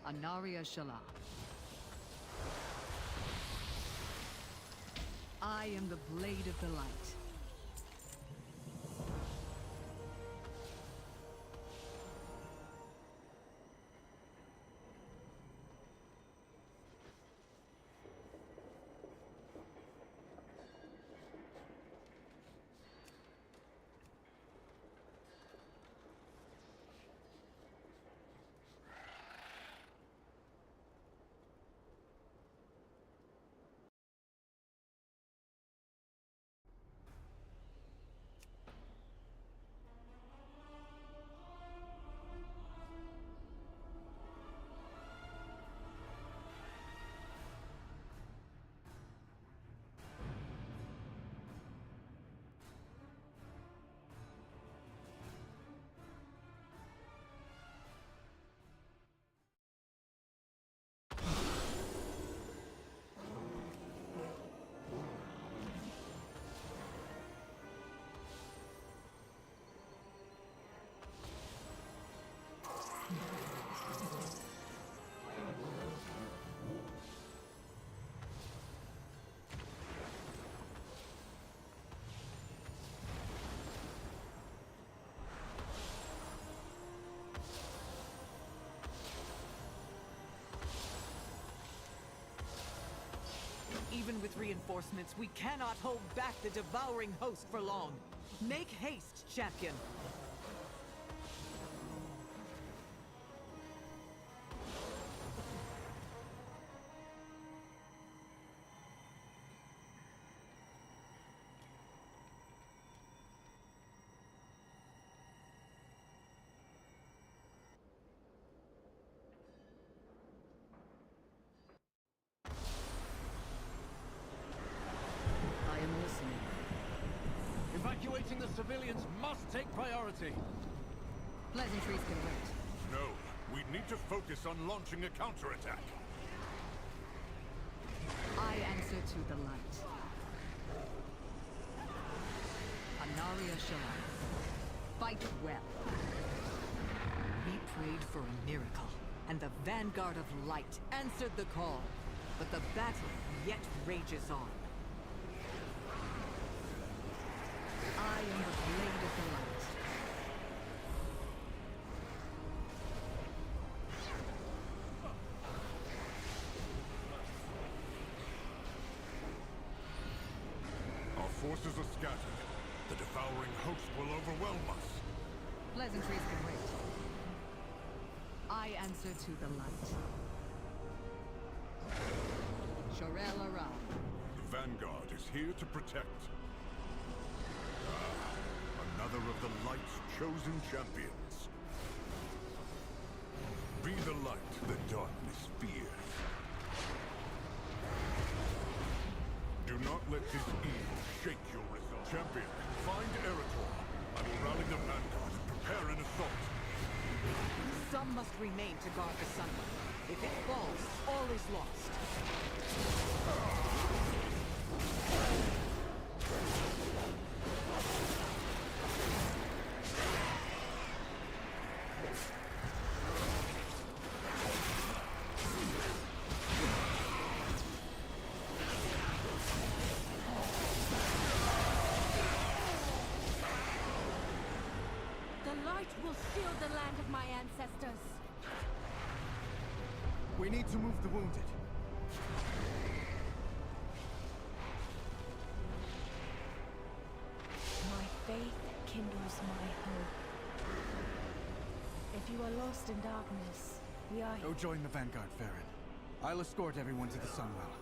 Anaria Shala. I am the blade of the light. Even with reinforcements, we cannot hold back the devouring host for long. Make haste, champion! Evacuating the civilians must take priority. Pleasantries can wait. No, we need to focus on launching a counterattack. I answer to the light. Anaria Shala. Fight well. We prayed for a miracle, and the vanguard of light answered the call. But the battle yet rages on. I am the blade of the light. Our forces are scattered. The devouring host will overwhelm us. Pleasantries can wait. I answer to the light. Shorel Ara. The vanguard is here to protect. Another of the light's chosen champions. Be the light the darkness fears. Do not let this evil shake your resolve. Champion, find Eretor. I will rally the vanguard and prepare an assault. Some must remain to guard the sunlight. If it falls, all is lost. Will shield the land of my ancestors. We need to move the wounded. My faith kindles my hope. If you are lost in darkness, we are Go join the vanguard, Farron. I'll escort everyone to the Sunwell.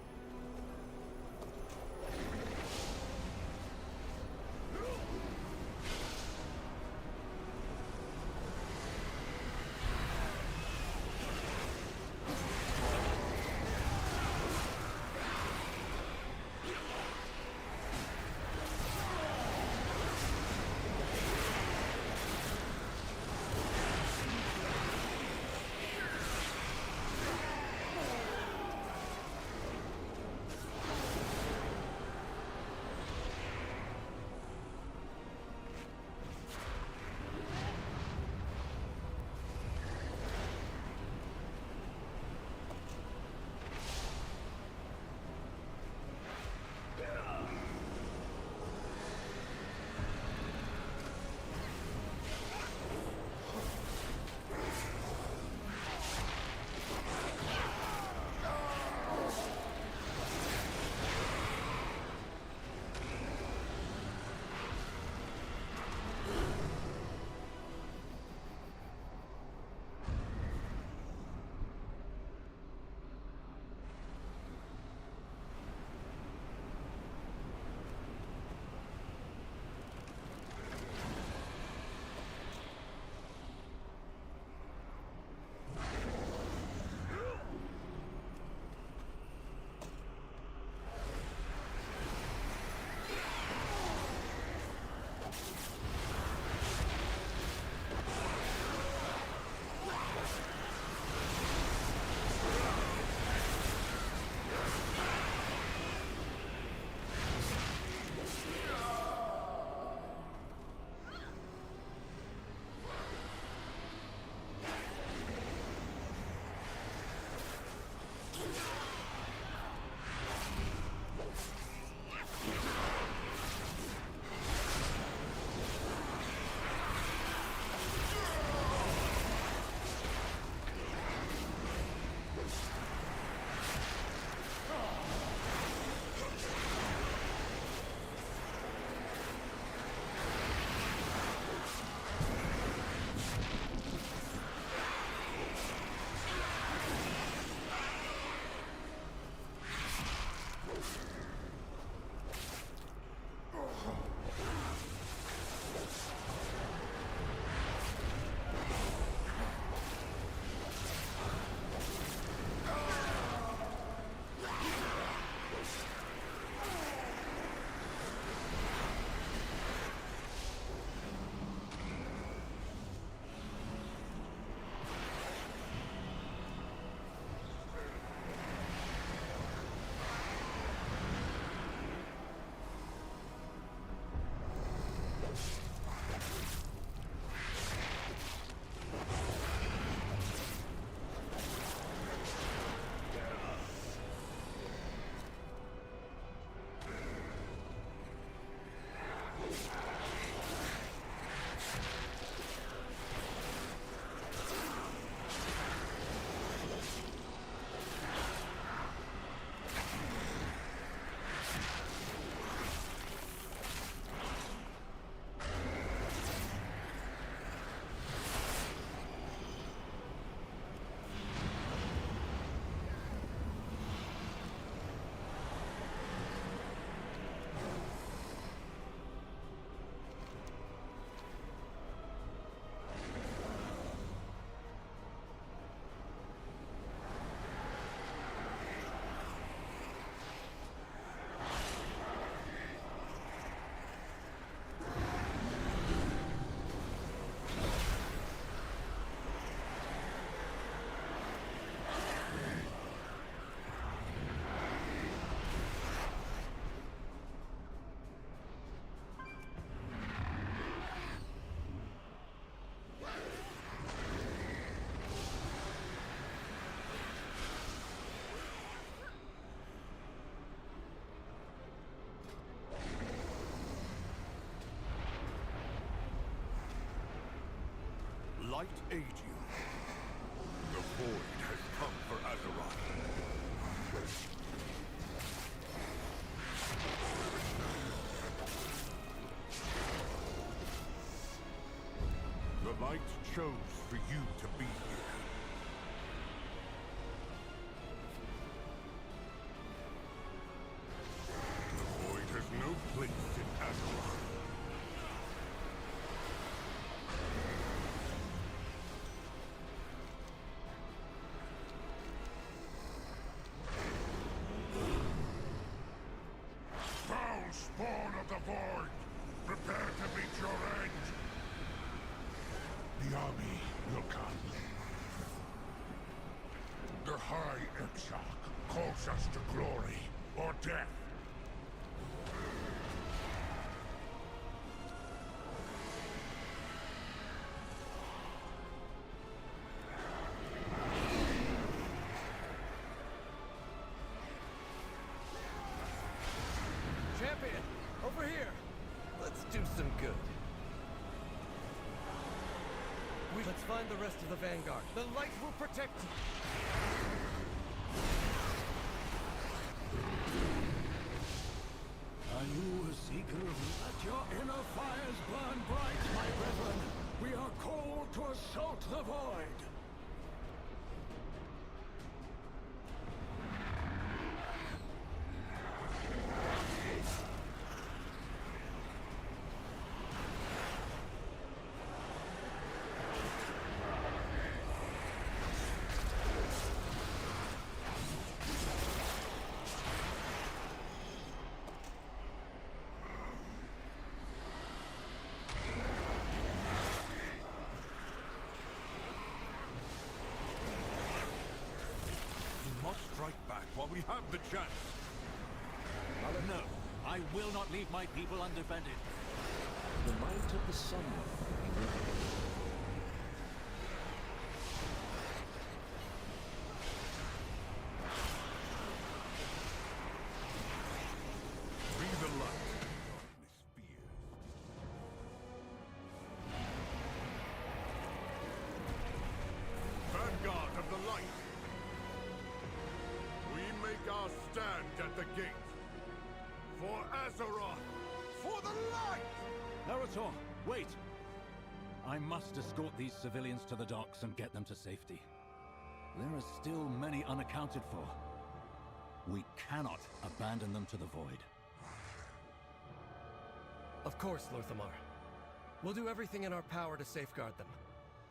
light aid you. The void has come for Azeroth. The light chose for you to be here. The void has no place in Azeroth. Foul spawn of the void! Prepare to meet your end! The army will come. The High Exarch calls us to glory or death. Champion, over here. Let's do some good. Let's find the rest of the Vanguard. The light will protect you. Are you a seeker? Let your inner fires burn bright, my brethren. We are called to assault the void. Strike back while we have the chance. No, I will not leave my people undefended. The might of the sun be with you. Be the light darkness fears. Vanguard of the light! We make our stand at the gate. For Azeroth! For the light! Naruto, wait! I must escort these civilians to the docks and get them to safety. There are still many unaccounted for. We cannot abandon them to the void. Of course, Lorthamar. We'll do everything in our power to safeguard them.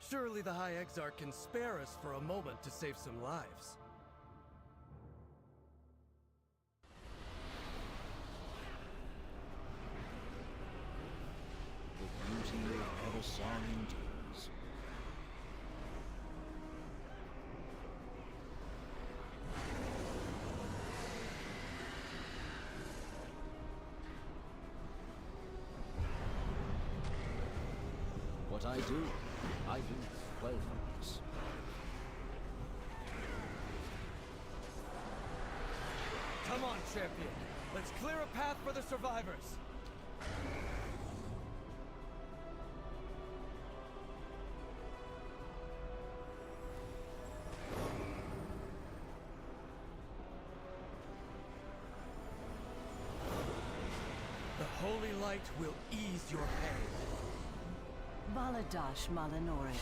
Surely the High Exarch can spare us for a moment to save some lives. The beauty of Ever-Song endures. What I do well for us. Come on, champion. Let's clear a path for the survivors. The holy light will ease your pain. Baladash Malanori.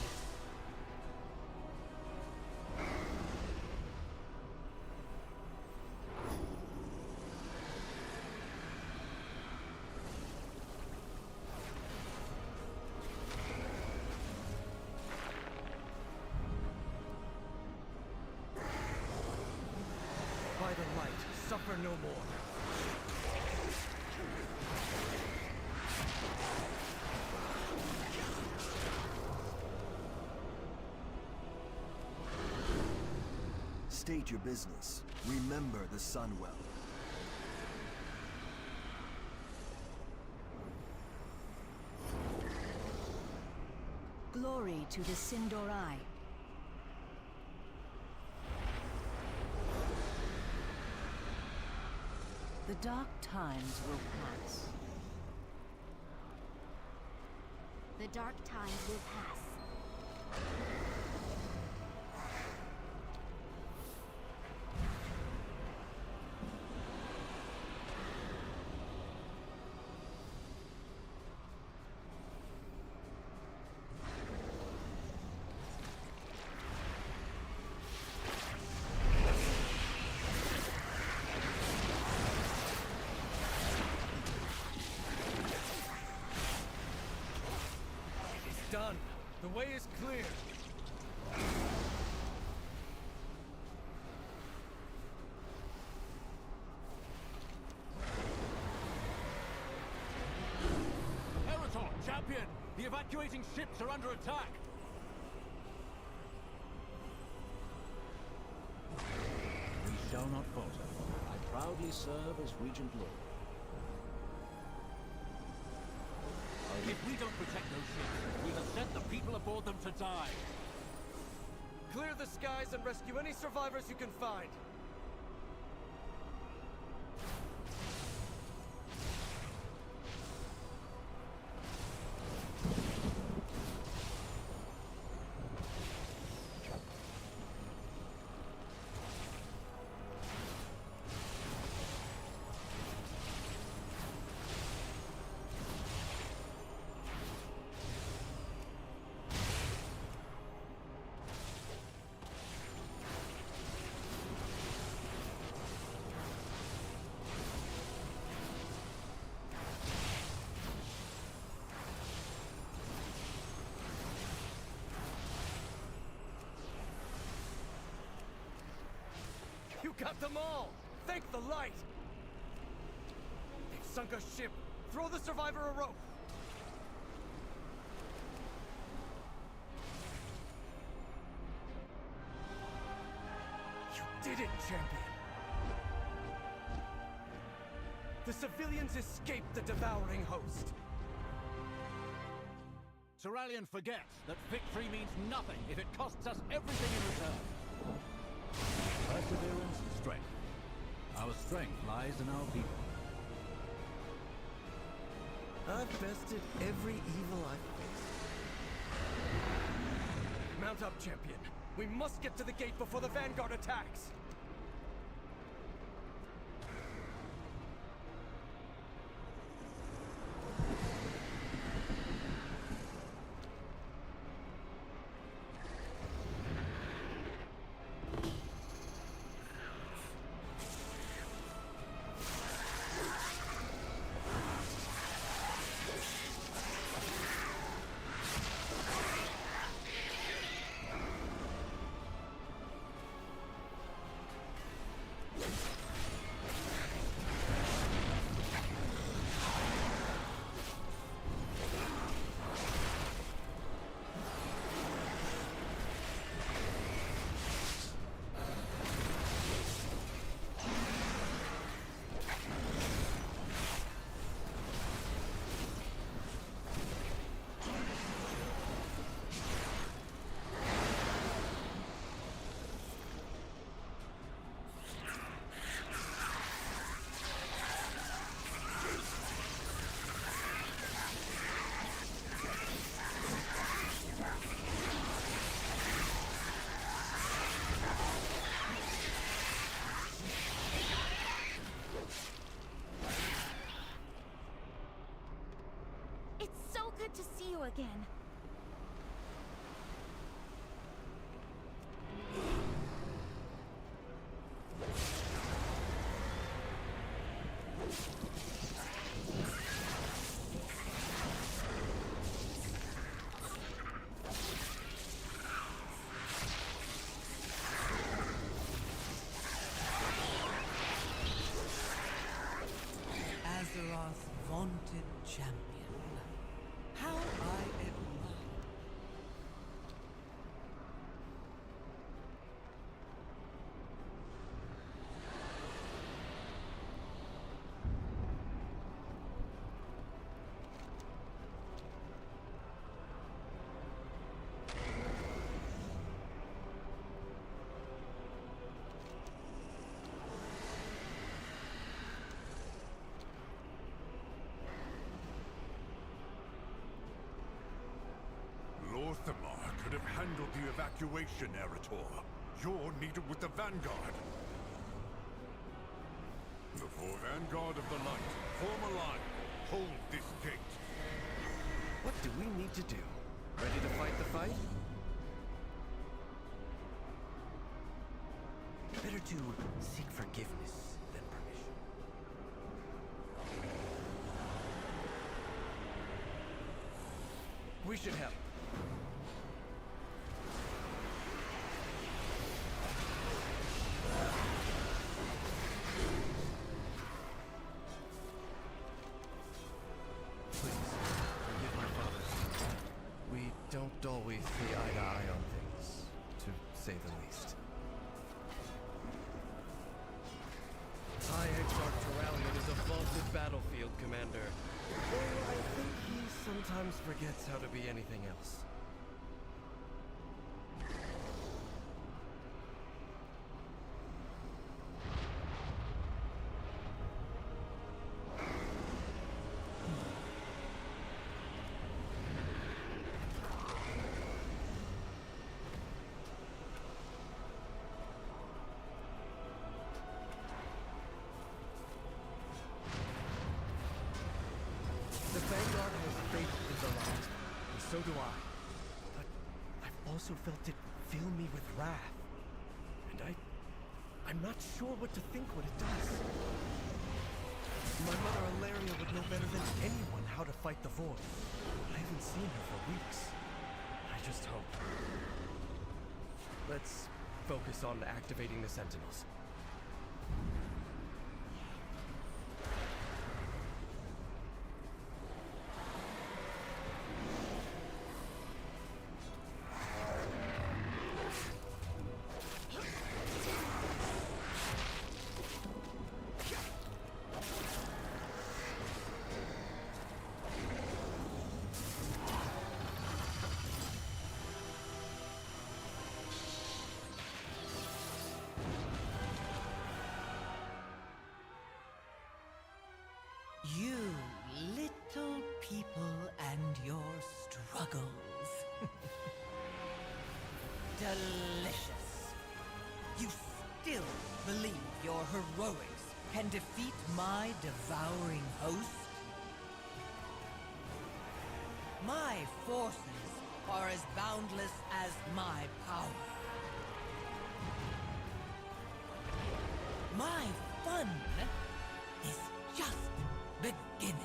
By the light, suffer no more. State your business. Remember the sun well. Glory to the Sindorai. The dark times will pass. The dark times will pass. way is clear. Eretor, champion! The evacuating ships are under attack! We shall not falter. I proudly serve as Regent Lord. If we don't protect those ships, we have sent the people aboard them to die. Clear the skies and rescue any survivors you can find. You got them all! Thank the light! They've sunk a ship! Throw the survivor a rope! You did it, champion! The civilians escaped the devouring host! Ceralion forgets that victory means nothing if it costs us everything in return. Perseverance, strength. Our strength lies in our people. I've bested every evil I've faced. Mount up, champion. We must get to the gate before the Vanguard attacks! It's so good to see you again. Azeroth's vaunted champion. How I admire. Lorthamar could have handled the evacuation, Eretor. You're needed with the Vanguard. The Vanguard of the Light, form a line. Hold this gate. What do we need to do? Ready to fight the fight? Better to seek forgiveness than permission. We should help. say the least. High Exarch Terralion is a vaunted battlefield commander. Though I think he sometimes forgets how to be anything else. The Vanguard has faith in the light, and so do I. But I've also felt it fill me with wrath. And I'm not sure what to think when it does. My mother Ilaria would know better than anyone how to fight the Void. I haven't seen her for weeks. I just hope. Let's focus on activating the Sentinels. You little people and your struggles. Delicious. You still believe your heroics can defeat my devouring host? My forces are as boundless as my power. My fun is just beginning.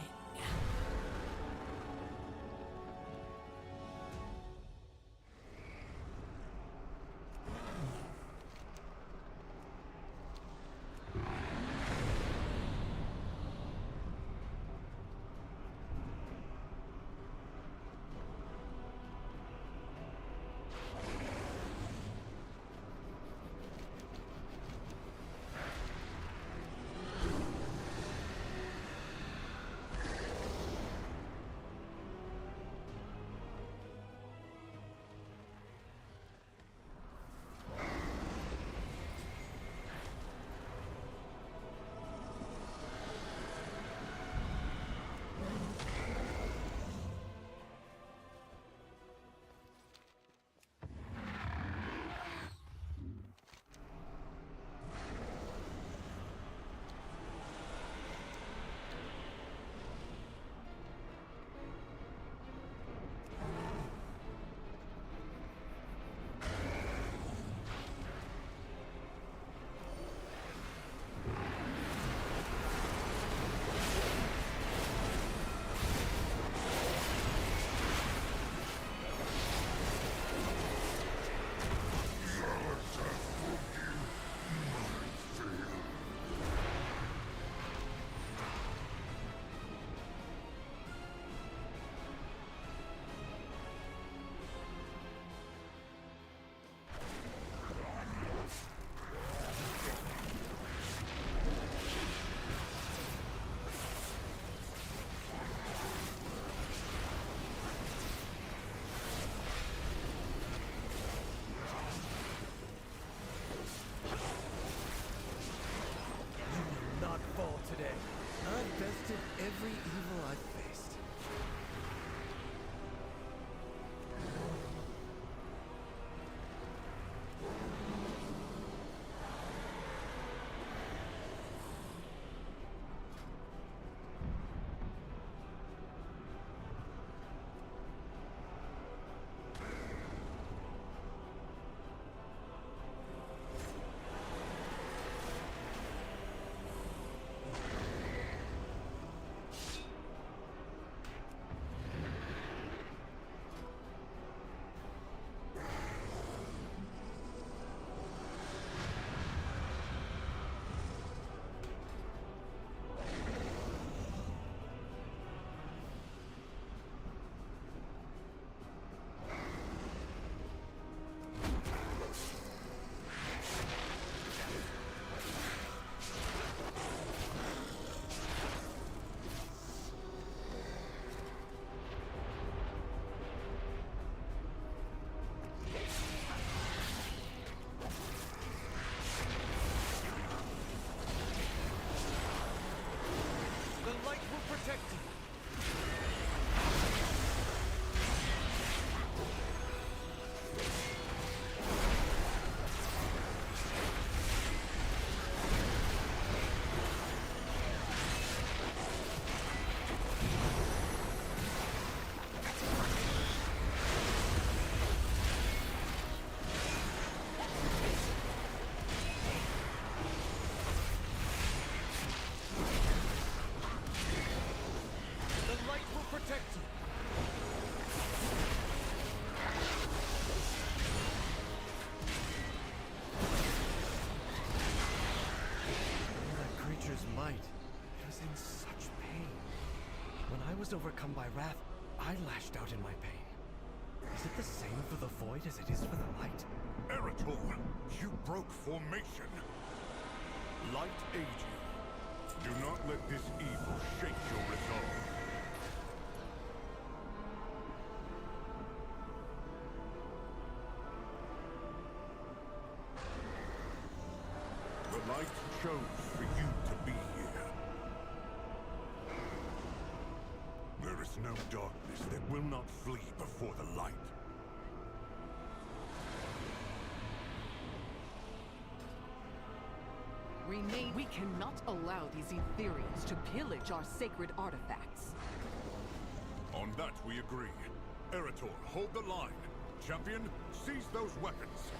light. It was in such pain. When I was overcome by wrath, I lashed out in my pain. Is it the same for the void as it is for the light? Eretor, you broke formation. Light aid you. Do not let this evil shake your resolve. The light chose for you to be here. There is no darkness that will not flee before the light. We cannot allow these Ethereans to pillage our sacred artifacts. On that we agree. Eretor, hold the line. Champion, seize those weapons.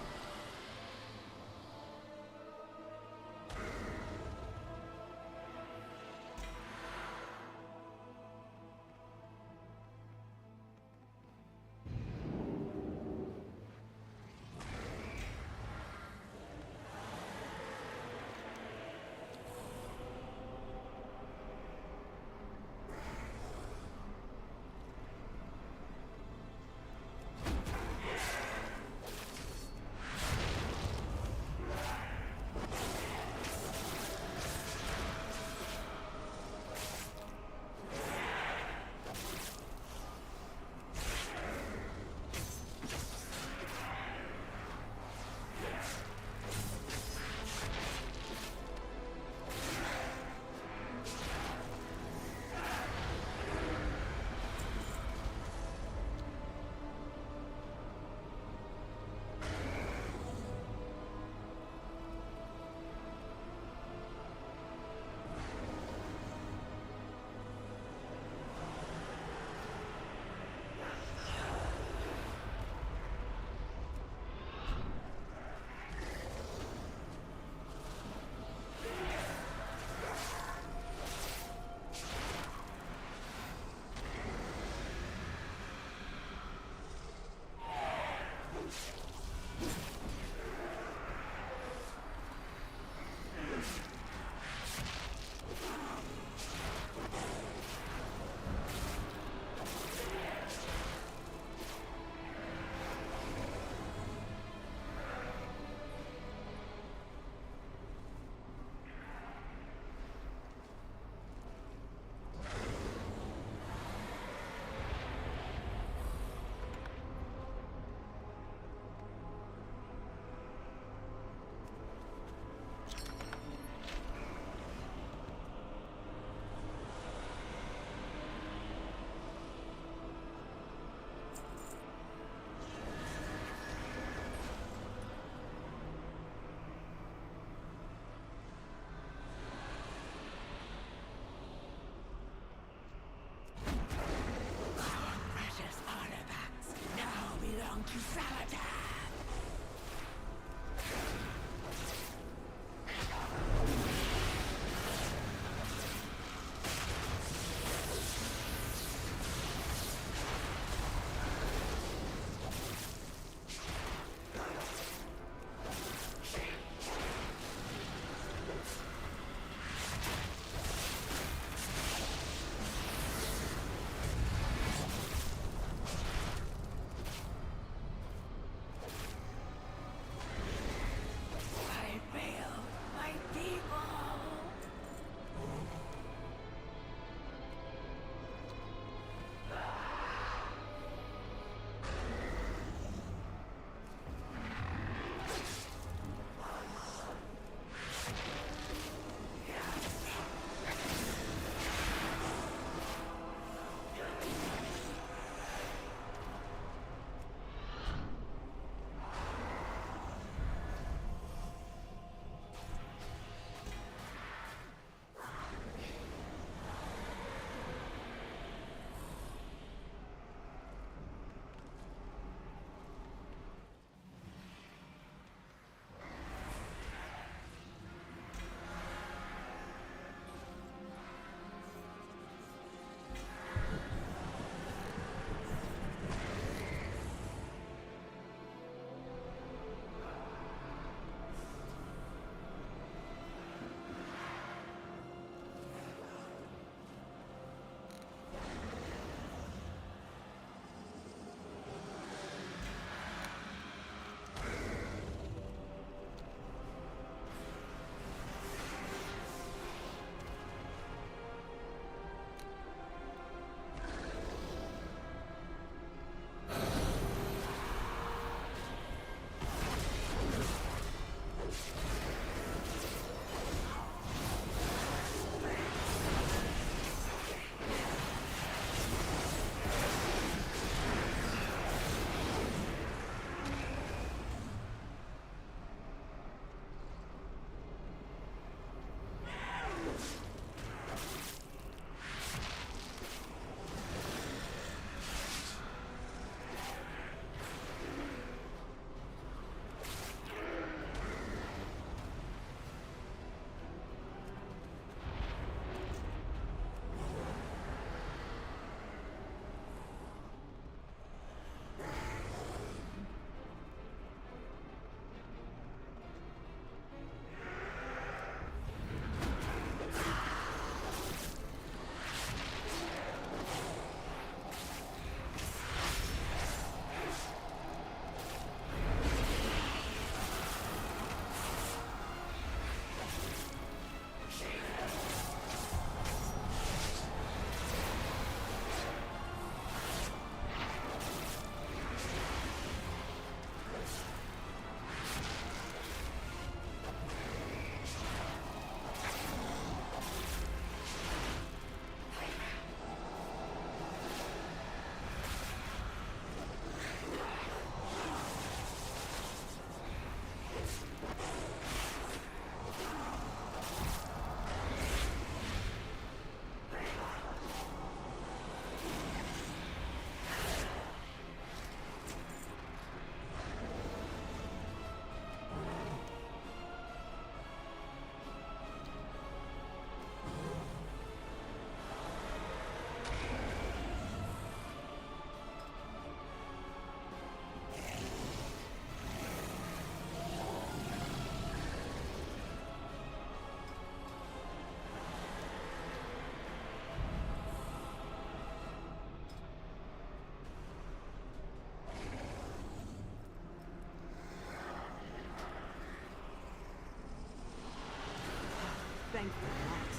Thank the light.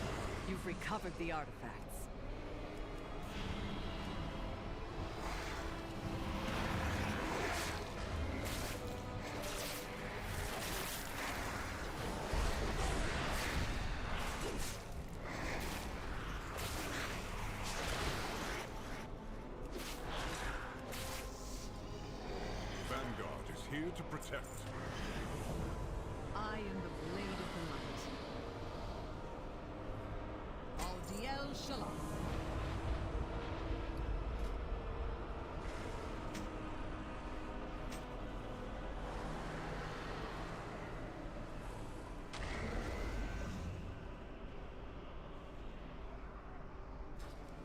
You've recovered the artifacts. Vanguard is here to protect. I am the blade of the light. Aldiel Shalom.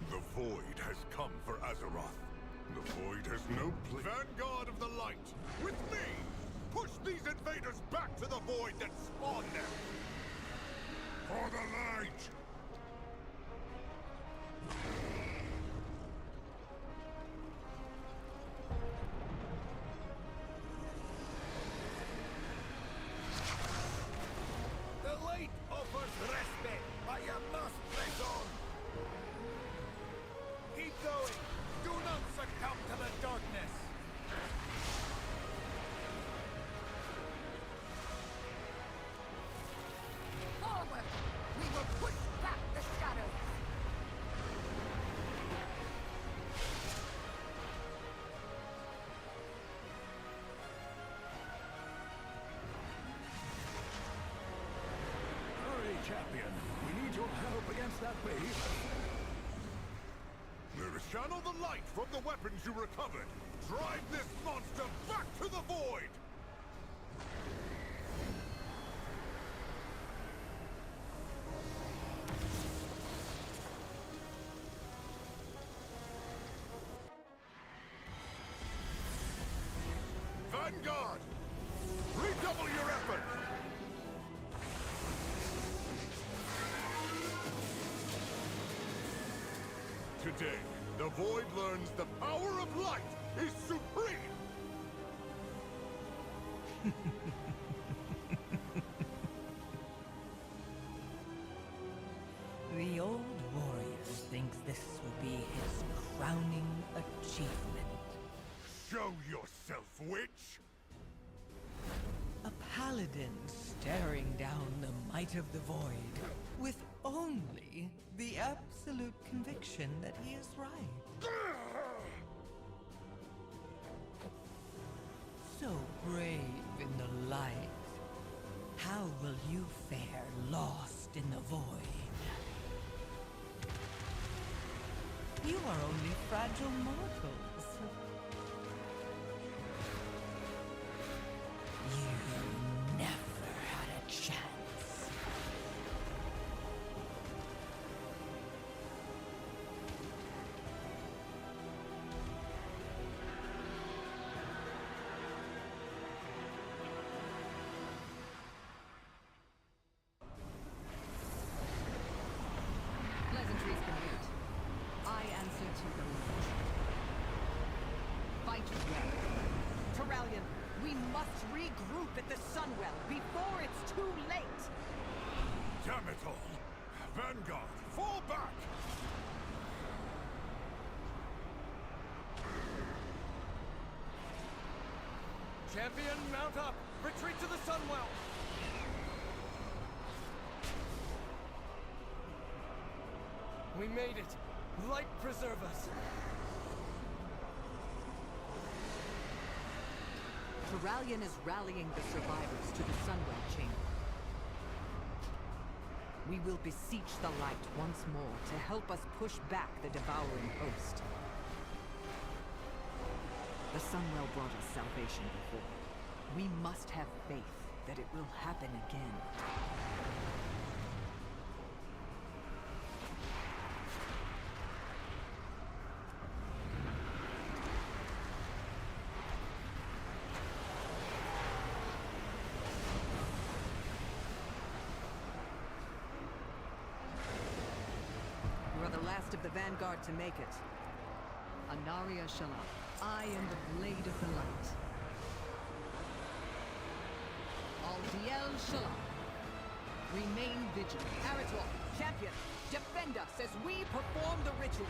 The Void has come for Azeroth. The Void has no place. Vanguard of the Light, with me! Push these invaders back to the Void that spawned them! For the Light! The light offers respite, but you must press on. Keep going. Do not succumb to the darkness. Forward! We will push back the shadows! Hurry, champion. We need your help against that behemoth. Channel the light from the weapons you recovered! Drive this monster back to the Void! Vanguard! Redouble your effort! Today, the Void learns the power of light is supreme! The old warrior thinks this will be his crowning achievement. Show yourself, witch! A paladin staring down the might of the void, with only the absolute conviction that he is right. So brave in the light. How will you fare lost in the void? You are only fragile mortals. You never had a chance. Pleasantries complete. I answer to the light. Fight well. Terralion, we must regroup at the Sunwell before it's too late! Damn it all! Vanguard, fall back! Champion, mount up! Retreat to the Sunwell! We made it! Light preserve us! Terralion is rallying the survivors to the Sunwell Chamber. We will beseech the light once more to help us push back the devouring host. The Sunwell brought us salvation before. We must have faith that it will happen again. You are the last of the Vanguard to make it. Anaria Shalom. I am the blade of the light. Aldiel Shalom. Remain vigilant. Arator, champion, defend us as we perform the ritual.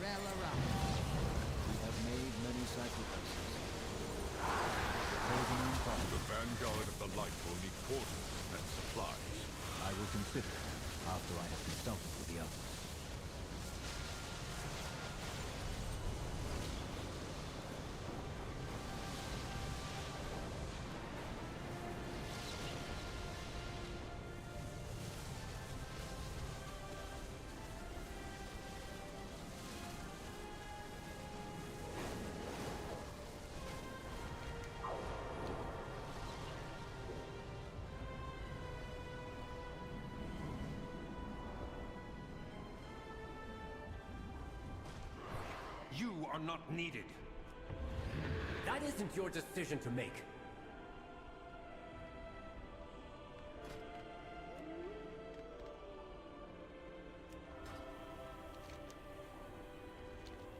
We have made many sacrifices. Chosen and followed. The vanguard of the light will need quarters and supplies. I will consider it after I have consulted with the others. You are not needed. That isn't your decision to make.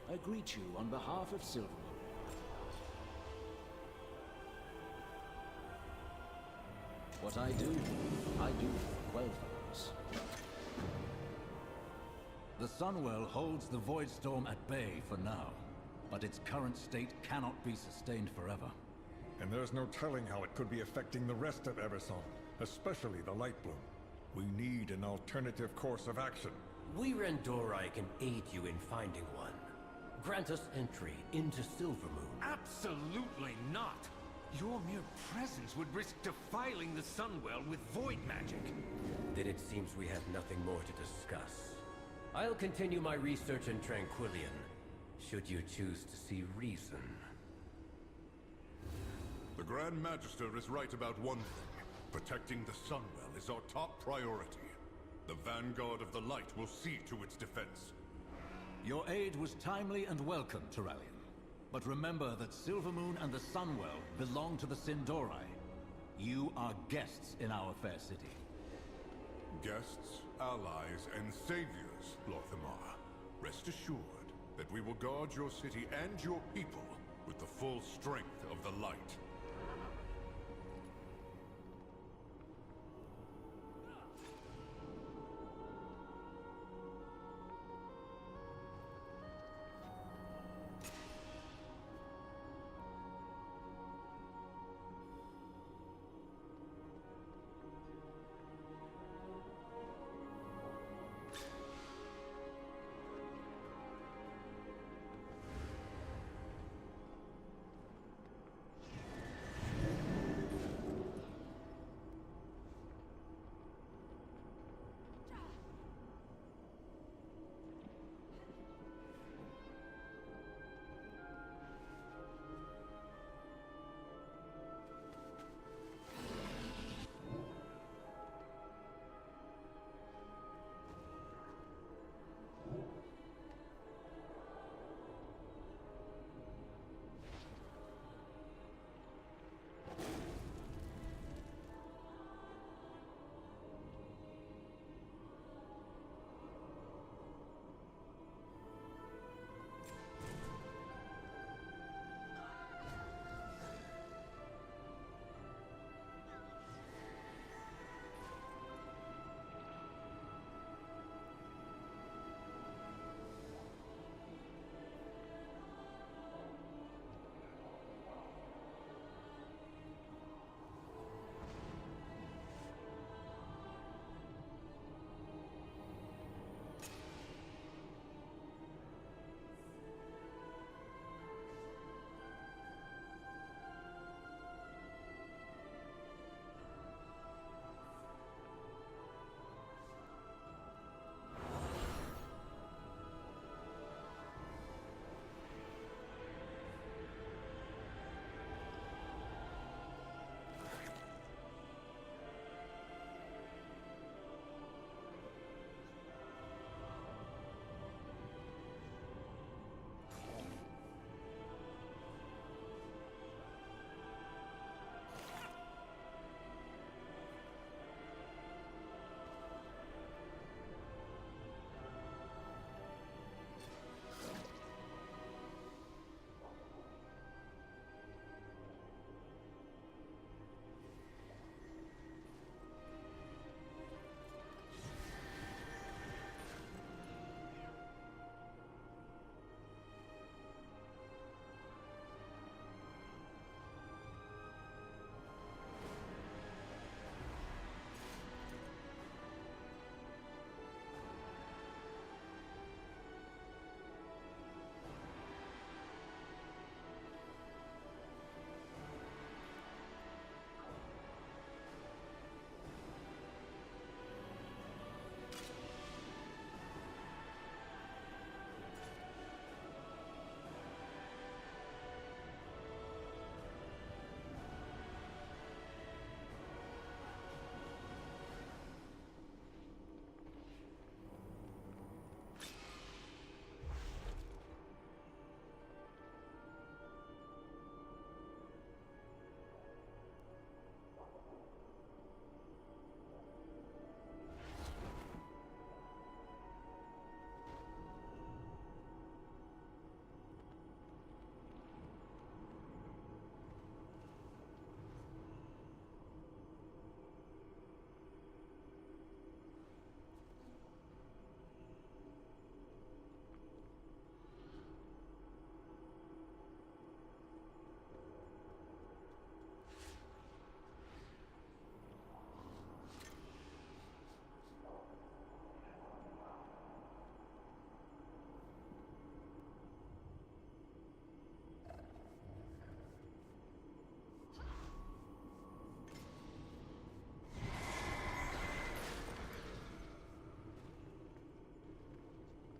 I greet you on behalf of Silvermoon. What I do for Quel'Thas. The Sunwell holds the Voidstorm at bay for now, but its current state cannot be sustained forever. And there's no telling how it could be affecting the rest of Eversong, especially the Lightbloom. We need an alternative course of action. We Randori can aid you in finding one. Grant us entry into Silvermoon. Absolutely not! Your mere presence would risk defiling the Sunwell with void magic. Then it seems we have nothing more to discuss. I'll continue my research in Tranquillion, should you choose to see reason. The Grand Magister is right about one thing. Protecting the Sunwell is our top priority. The Vanguard of the Light will see to its defense. Your aid was timely and welcome, Turallion. But remember that Silvermoon and the Sunwell belong to the Sindori. You are guests in our fair city. Guests, allies, and saviors, Lorthamar. Rest assured that we will guard your city and your people with the full strength of the light.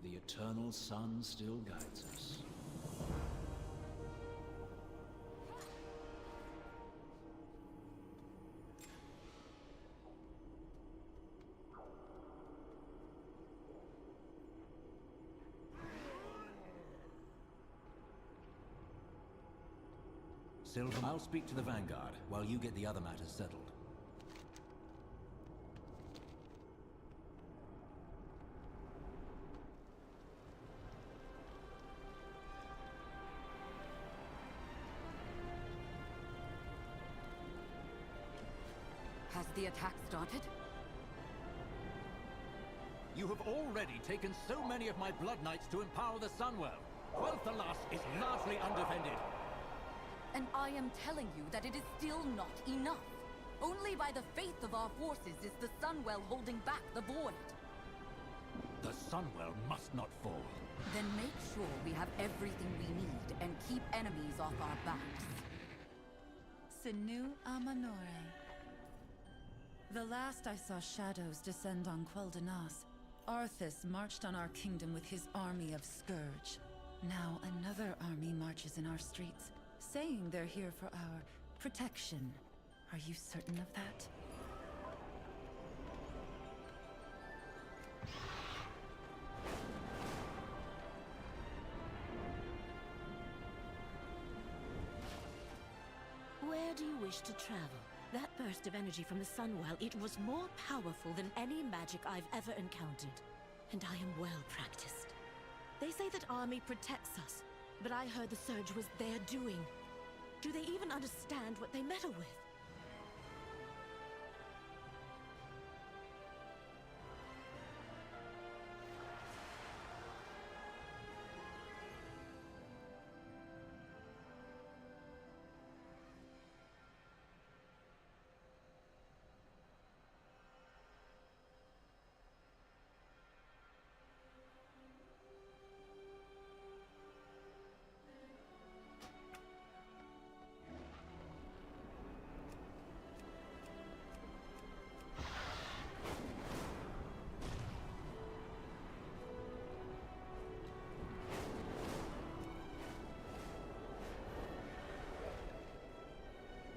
The eternal sun still guides us. Silver, I'll speak to the Vanguard while you get the other matters settled. Has the attack started? you have already taken so many of my Blood Knights to empower the Sunwell. Quel'Thalas is largely undefended. And I am telling you that it is still not enough. Only by the faith of our forces is the Sunwell holding back the Void. The Sunwell must not fall. Then make sure we have everything we need and keep enemies off our backs. Sinu Amanore. The last I saw shadows descend on Quel'Thalas, Arthas marched on our kingdom with his army of Scourge. Now another army marches in our streets, saying they're here for our protection. Are you certain of that? Where do you wish to travel? That burst of energy from the Sunwell, it was more powerful than any magic I've ever encountered. And I am well practiced. They say that army protects us, but I heard the Surge was their doing. Do they even understand what they meddle with?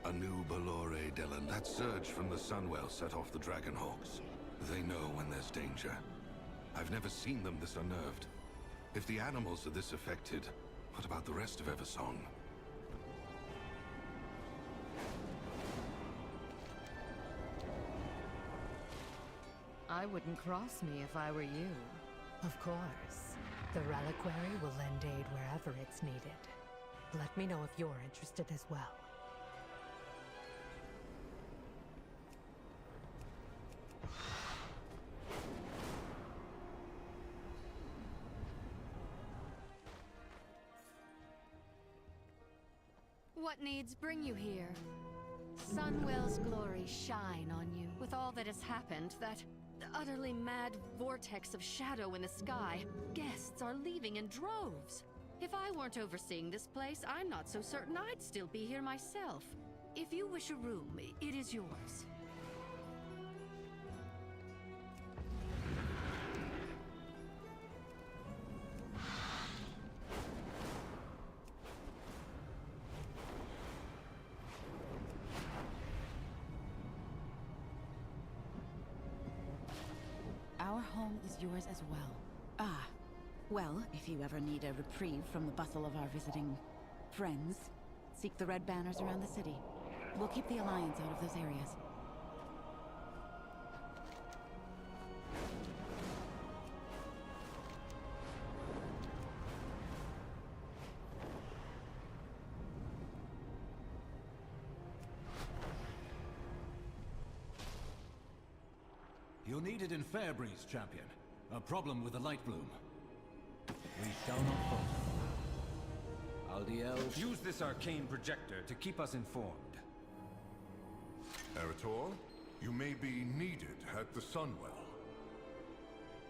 A new Balore Delan. That surge from the Sunwell set off the Dragonhawks. They know when there's danger. I've never seen them this unnerved. If the animals are this affected, what about the rest of Eversong? I wouldn't cross me if I were you. Of course. The reliquary will lend aid wherever it's needed. Let me know if you're interested as well. What needs bring you here? Sunwell's glory shine on you. With all that has happened, that utterly mad vortex of shadow in the sky, guests are leaving in droves. If I weren't overseeing this place, I'm not so certain I'd still be here myself. If you wish a room, it is yours. Our home is yours as well. Ah, well, if you ever need a reprieve from the bustle of our visiting friends, seek the red banners around the city. We'll keep the Alliance out of those areas. You're needed in Fairbreeze, champion. A problem with the light bloom. We shall not falter. Aldiel, use this arcane projector to keep us informed. Eretor, you may be needed at the Sunwell.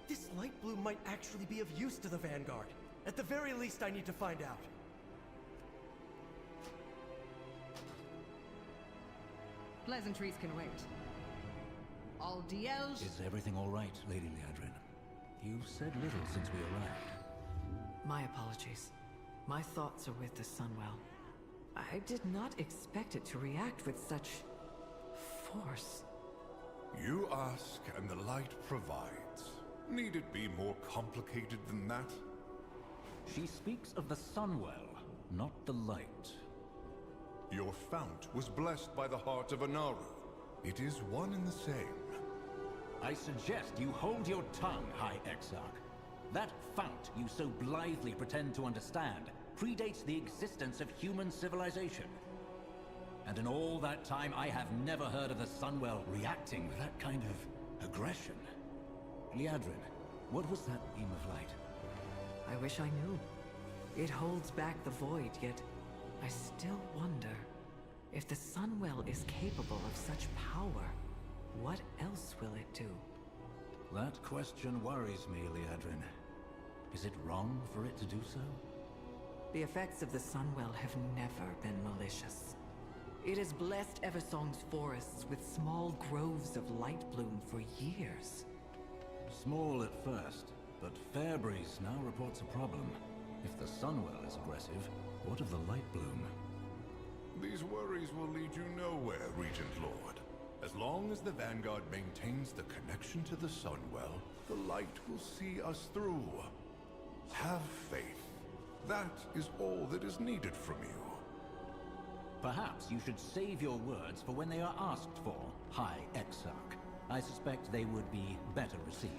This light bloom might actually be of use to the Vanguard. At the very least, I need to find out. Pleasantries can wait. Aldiel. Is everything all right, Lady Liadrin? You've said little since we arrived. My apologies. My thoughts are with the Sunwell. I did not expect it to react with such force. You ask, and the light provides. Need it be more complicated than that? She speaks of the Sunwell, not the light. Your fount was blessed by the heart of Anaru. It is one and the same. I suggest you hold your tongue, High Exarch. That fount you so blithely pretend to understand predates the existence of human civilization. And in all that time, I have never heard of the Sunwell reacting with that kind of aggression. Liadrin, what was that beam of light? I wish I knew. It holds back the void, yet I still wonder if the Sunwell is capable of such power. What else will it do? That question worries me, Liadrin. Is it wrong for it to do so? The effects of the Sunwell have never been malicious. It has blessed Eversong's forests with small groves of light bloom for years. Small at first, but Fairbreeze now reports a problem. If the Sunwell is aggressive, what of the light bloom? These worries will lead you nowhere, Regent Lord. As long as the Vanguard maintains the connection to the Sunwell, the light will see us through. Have faith. That is all that is needed from you. Perhaps you should save your words for when they are asked for, High Exarch. I suspect they would be better received.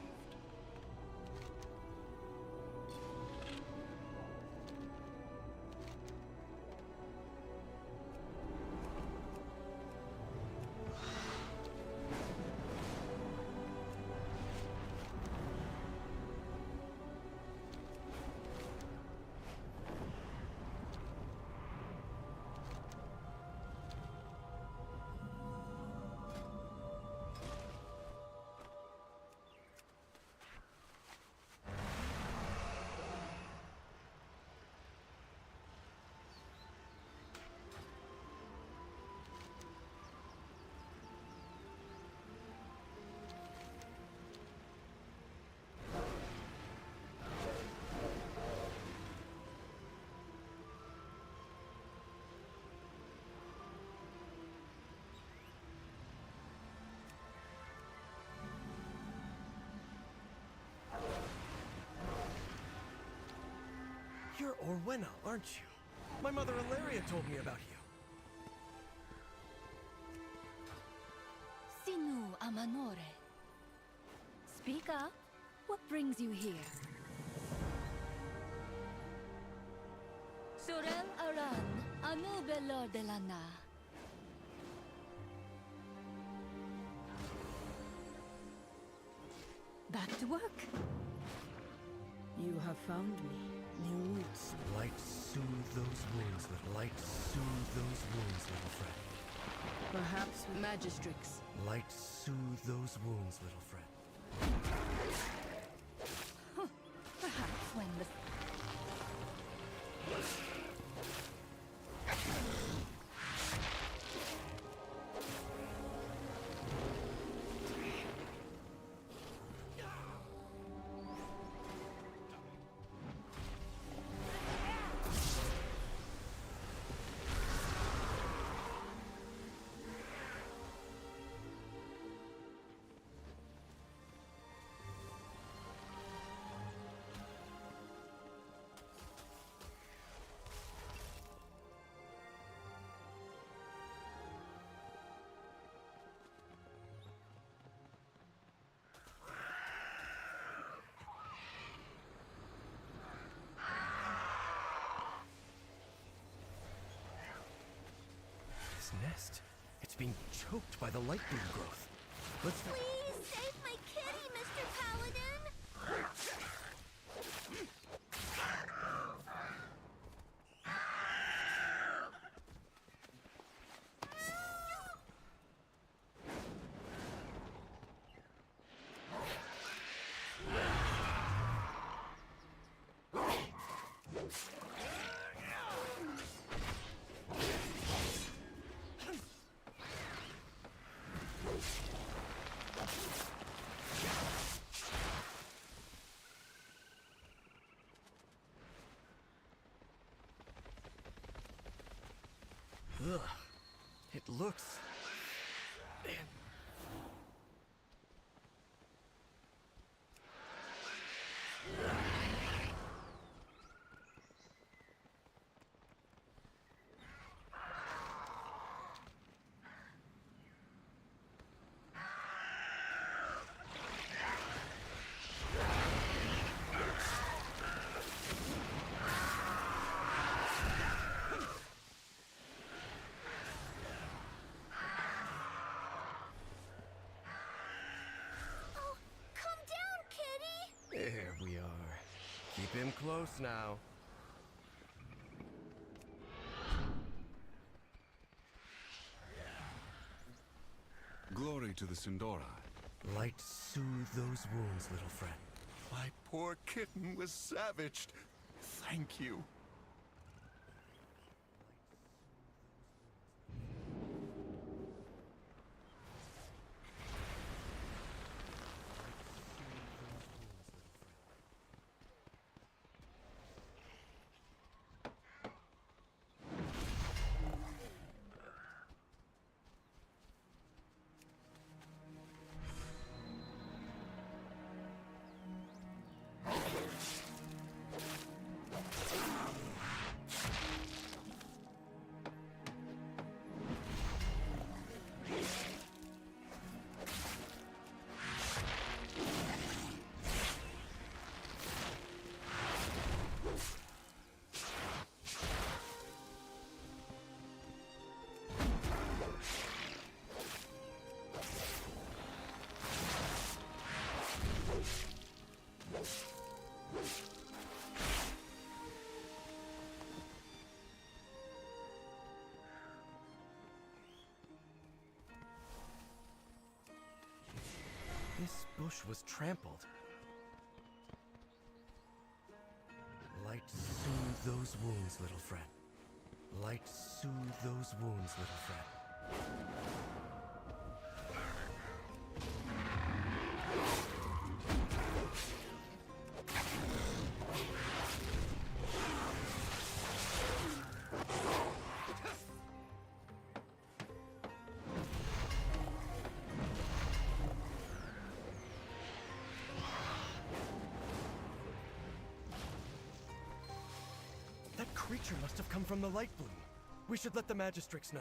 You're Orwenna, aren't you? My mother Ilaria told me about you. Sinu Amanore. Speak up. What brings you here? Sorel Aran, Anu Belor de la Na. Back to work. You have found me. New roots. Light soothe those wounds, light soothe those wounds, little friend. Perhaps Magistrix. Light soothe those wounds, little friend. Perhaps when the... This nest, it's being choked by the light bloom growth. Let's... Please save my kitty, Mr. Paladin! looks... There we are. Keep him close now. Glory to the Sindora. Light soothe those wounds, little friend. My poor kitten was savaged. Thank you. This bush was trampled. Light soothe those wounds, little friend. Light soothe those wounds, little friend. That creature must have come from the light bloom. We should let the Magistrix know.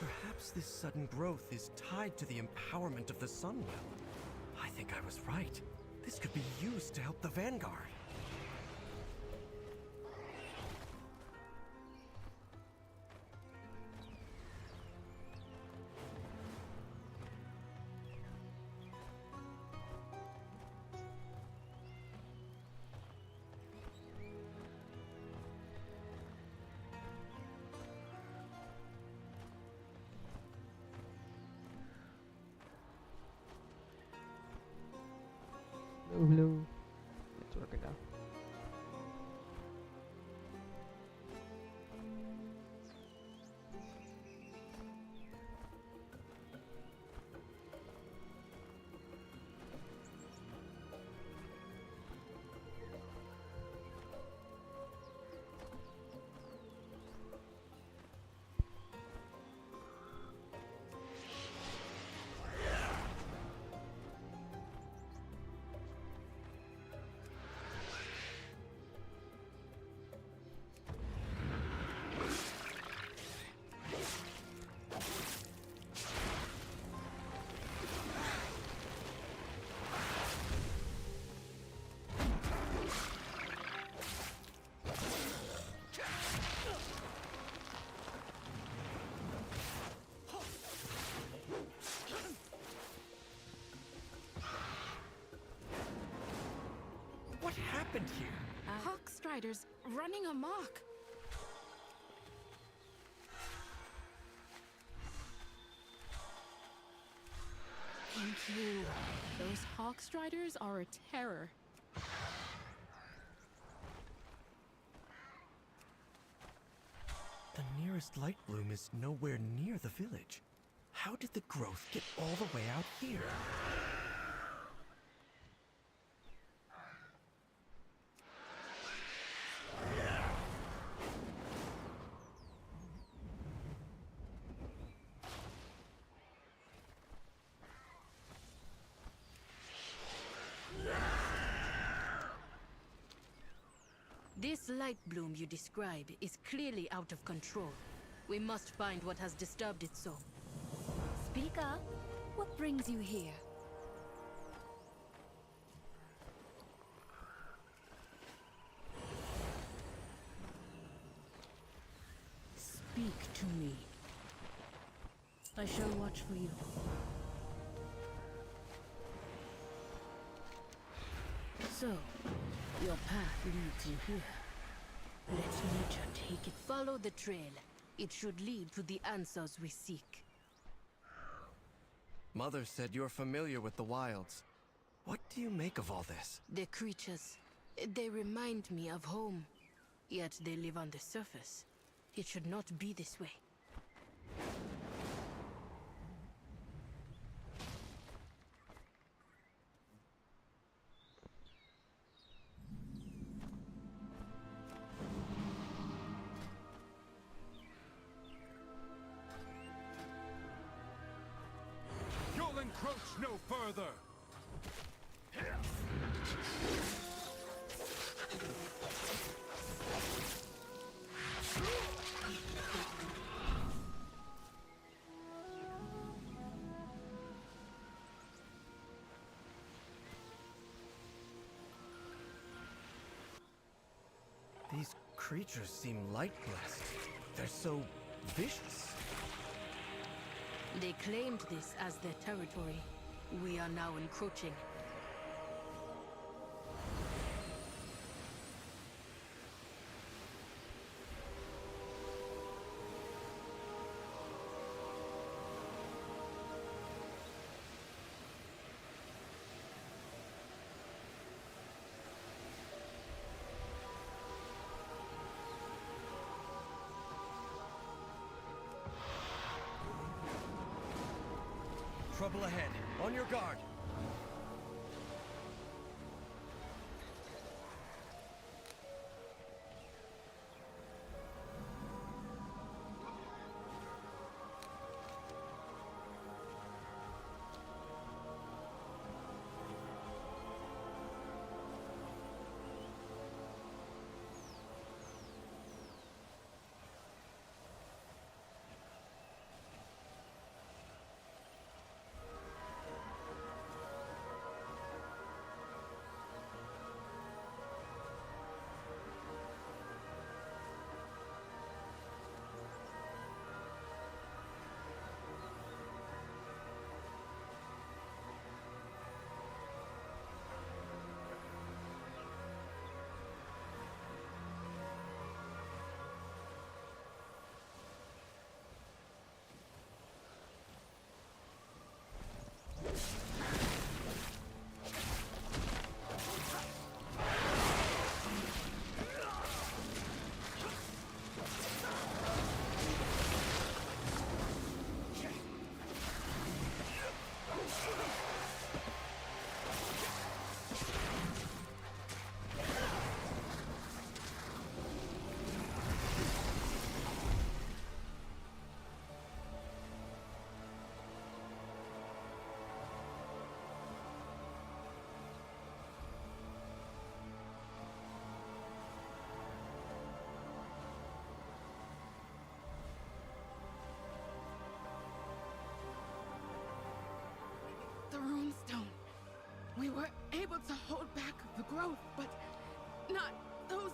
Perhaps this sudden growth is tied to the empowerment of the Sunwell. I think I was right. This could be used to help the Vanguard. Hello. It's working now. What happened here? Hawk Striders running amok. Thank you. Those Hawk Striders are a terror. The nearest light bloom is nowhere near the village. How did the growth get all the way out here? This light bloom you describe is clearly out of control. We must find what has disturbed it so. Speak up. What brings you here? Speak to me. I shall watch for you. So, your path leads you here. Let nature take it. Follow the trail. It should lead to the answers we seek. Mother said you're familiar with the wilds. What do you make of all this? The creatures, they remind me of home. Yet they live on the surface. It should not be this way. You'll encroach no further! These creatures seem light-blessed. They're so vicious. They claimed this as their territory. We are now encroaching. Trouble ahead. On your guard. The runestone. We were able to hold back the growth, but not those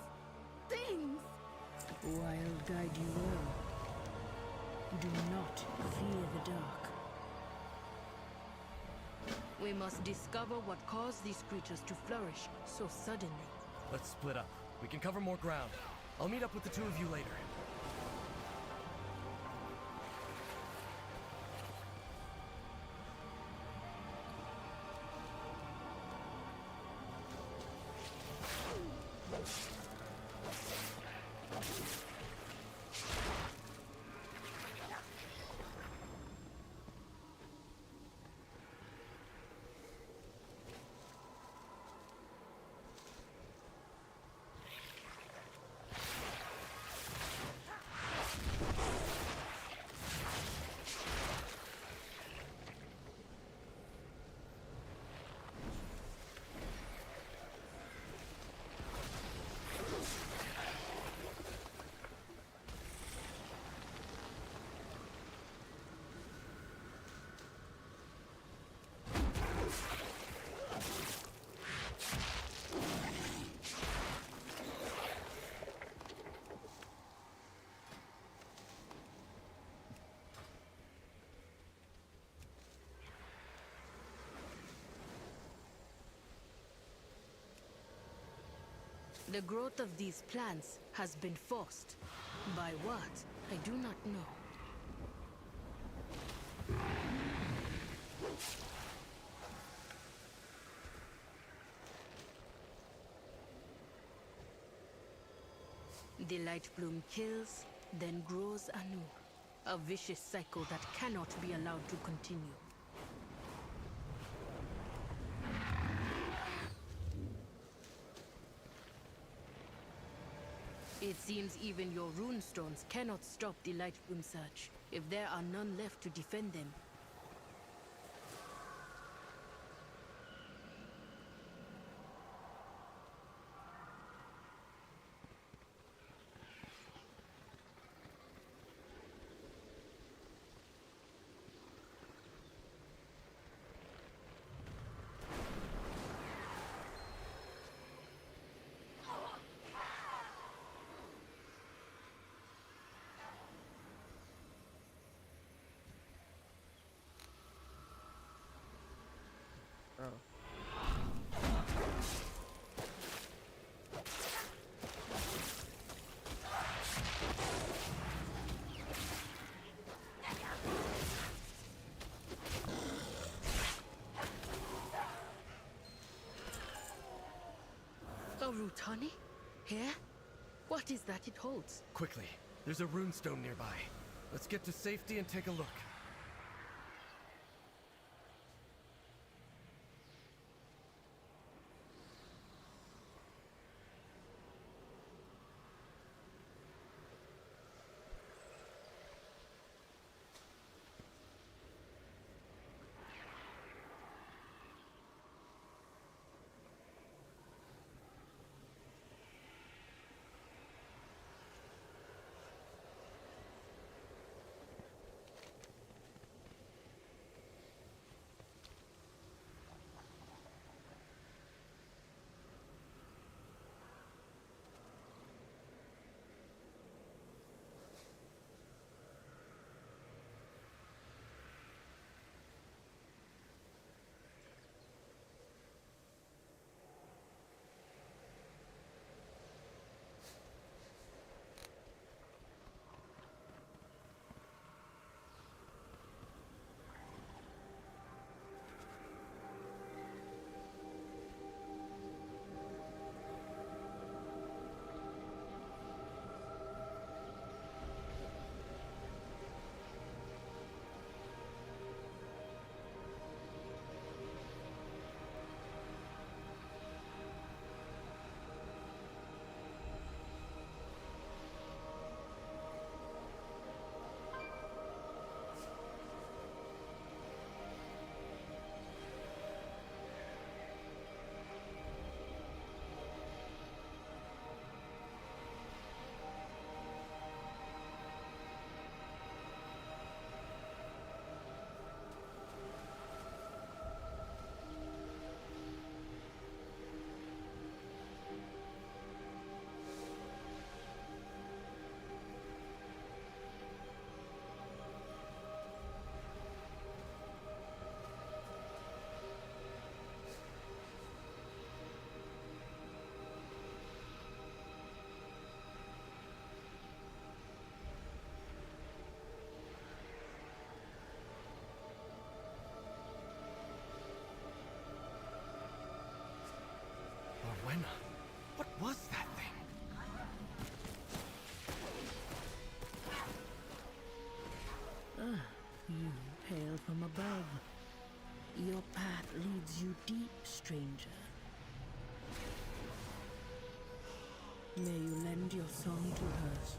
things. Wild guide you will. Do not fear the dark. We must discover what caused these creatures to flourish so suddenly. Let's split up. We can cover more ground. I'll meet up with the two of you later. The growth of these plants has been forced. By what? I do not know. The light bloom kills, then grows anew. A vicious cycle that cannot be allowed to continue. It seems even your runestones cannot stop the light bloom surge, if there are none left to defend them. A Rutani? Here? What is that it holds? Quickly, there's a runestone nearby. Let's get to safety and take a look. Rowena, what was that thing? Ah, you hail from above. Your path leads you deep, stranger. May you lend your song to hers.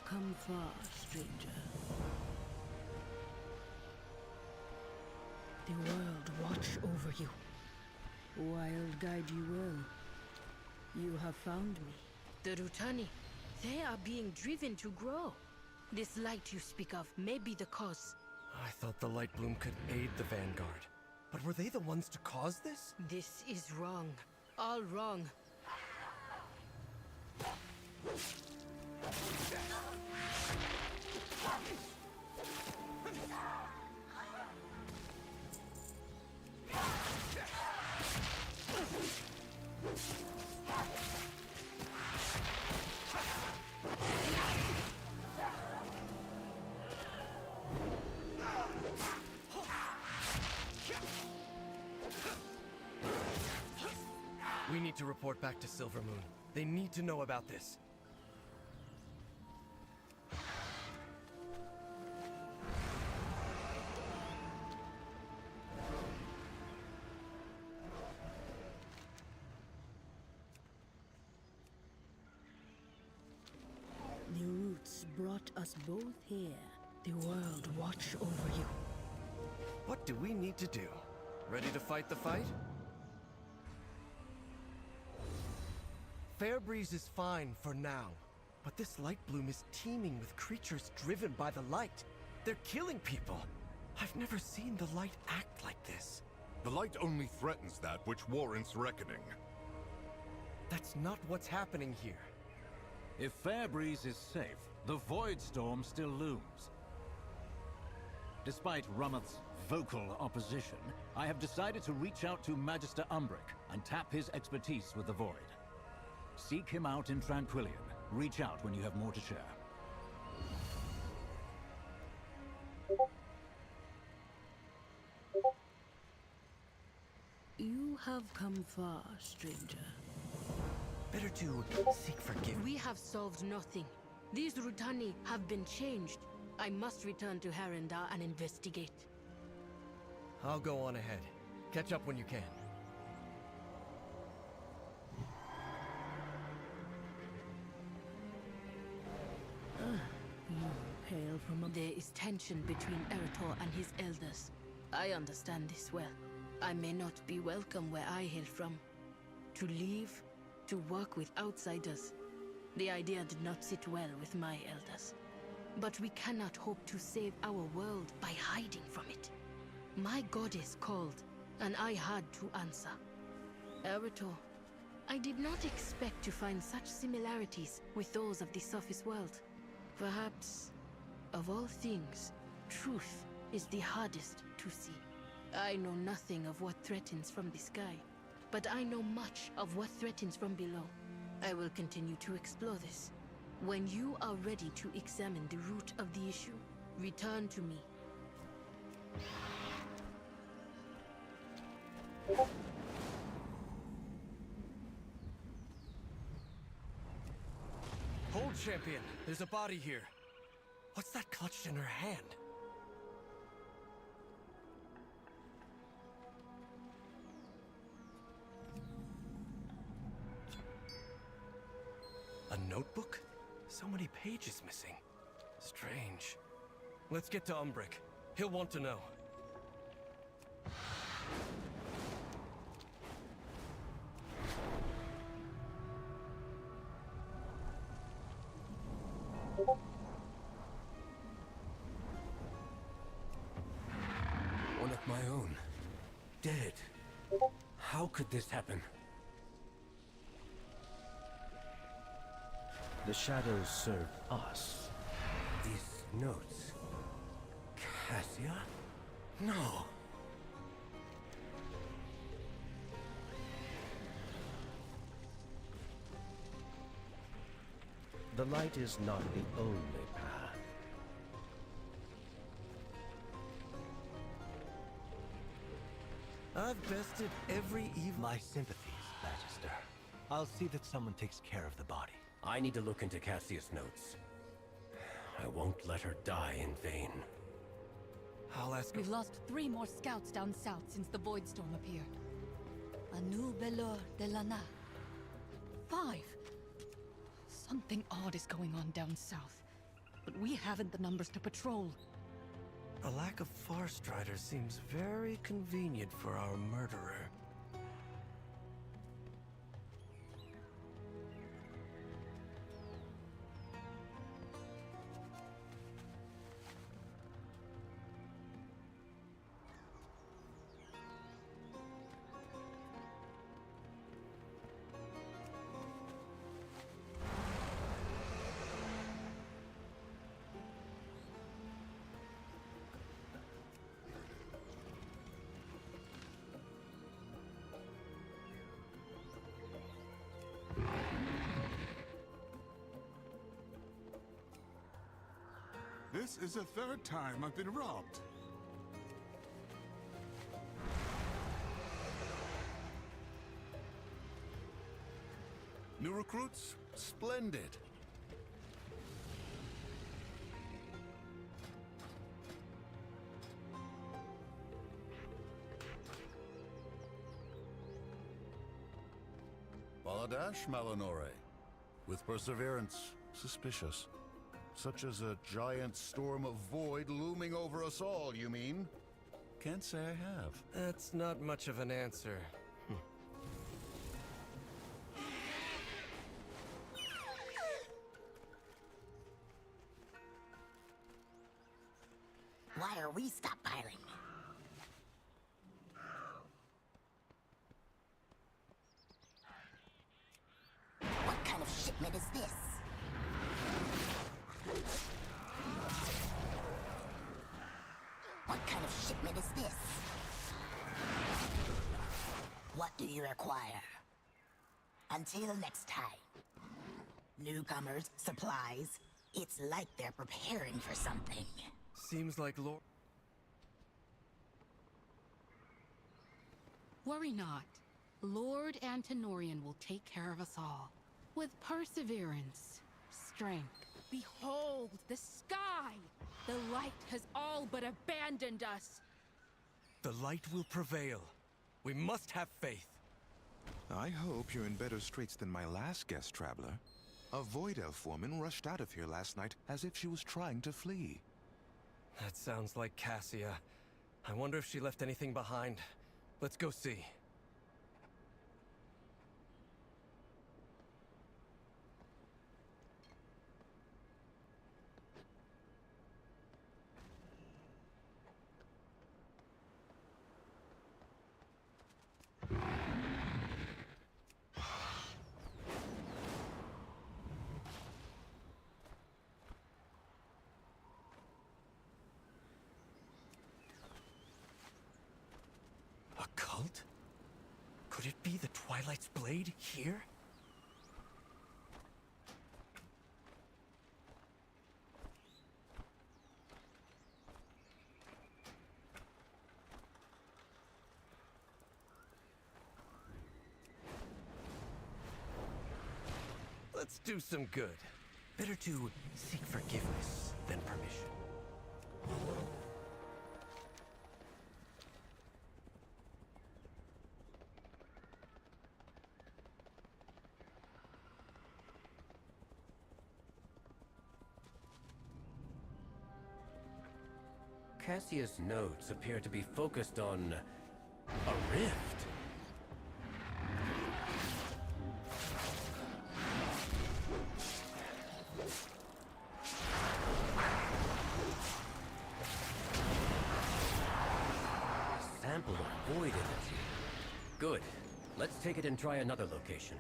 come far, stranger. The world watch over you. Wild guide you well. You have found me. The Rutani, they are being driven to grow. This light you speak of may be the cause. I thought the light bloom could aid the Vanguard. But were they the ones to cause this? This is wrong. All wrong. We need to report back to Silver Moon. They need to know about this. The roots brought us both here. The world watch over you. What do we need to do? Ready to fight the fight? Fairbreeze is fine for now, but this light bloom is teeming with creatures driven by the light. They're killing people. I've never seen the light act like this. The light only threatens that which warrants reckoning. That's not what's happening here. If Fairbreeze is safe, the Void Storm still looms. Despite Rummoth's vocal opposition, I have decided to reach out to Magister Umbric and tap his expertise with the Void. Seek him out in Tranquillion. Reach out when you have more to share. You have come far, stranger. Better to seek forgiveness. We have solved nothing. These Rutani have been changed. I must return to Harendar and investigate. I'll go on ahead. Catch up when you can. You hail from a... There is tension between Eretor and his elders. I understand this well. I may not be welcome where I hail from. To leave, to work with outsiders. The idea did not sit well with my elders. But we cannot hope to save our world by hiding from it. My goddess called, and I had to answer. Eretor, I did not expect to find such similarities with those of the surface world. Perhaps, of all things, truth is the hardest to see. I know nothing of what threatens from the sky, but I know much of what threatens from below. I will continue to explore this. When you are ready to examine the root of the issue, return to me. Hold, champion! There's a body here. What's that clutched in her hand? A notebook? So many pages missing. Strange. Let's get to Umbric. He'll want to know. One of my own. Dead. How could this happen? The shadows serve us. These notes... Cassia? No. The light is not the only path. I've bested every evil... My sympathies, Magister. I'll see that someone takes care of the body. I need to look into Cassia's notes. I won't let her die in vain. I'll ask... We've lost 3 more scouts down south since the Void Storm appeared. Anu Belor de Lana. 5. Something odd is going on down south. but we haven't the numbers to patrol. A lack of Farstriders seems very convenient for our murderer. This is the third time I've been robbed. New recruits? Splendid. Baladash Malinore. With perseverance, suspicious. Such as a giant storm of void looming over us all, you mean? Can't say I have. That's not much of an answer. Why are we stockpiling? What kind of shipment is this? What kind of shipment is this? What do you require? Until next time. Newcomers, supplies. It's like they're preparing for something. Seems like Lord... Worry not. Lord Antenorian will take care of us all. With perseverance, strength. Behold the sky! The light has all but abandoned us. The light will prevail. We must have faith. I hope you're in better straits than my last guest traveler. A Void Elf woman rushed out of here last night as if she was trying to flee. That sounds like Cassia. I wonder if she left anything behind. Let's go see. A cult? Could it be the Twilight's Blade here? Let's do some good. Better to seek forgiveness than permission. Cassia's notes appear to be focused on a rift. Sample of void energy. Good. Let's take it and try another location.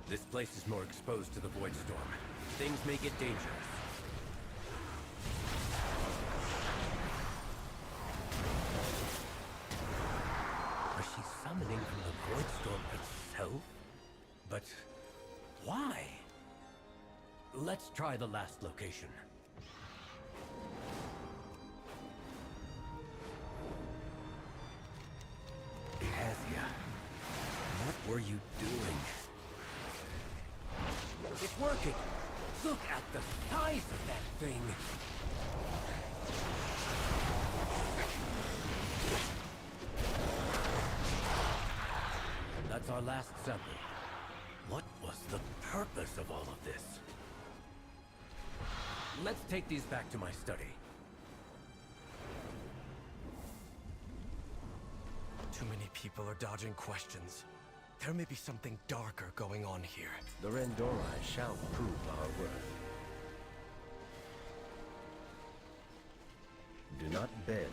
This place is more exposed to the Void Storm. Things may get dangerous. Was she summoning from the Void Storm itself? But why? Let's try the last location. Cassia, what were you doing? If working! Look at the size of that thing! That's our last sample. What was the purpose of all of this? Let's take these back to my study. Too many people are dodging questions. There may be something darker going on here. The Rendori shall prove our worth. Do not bend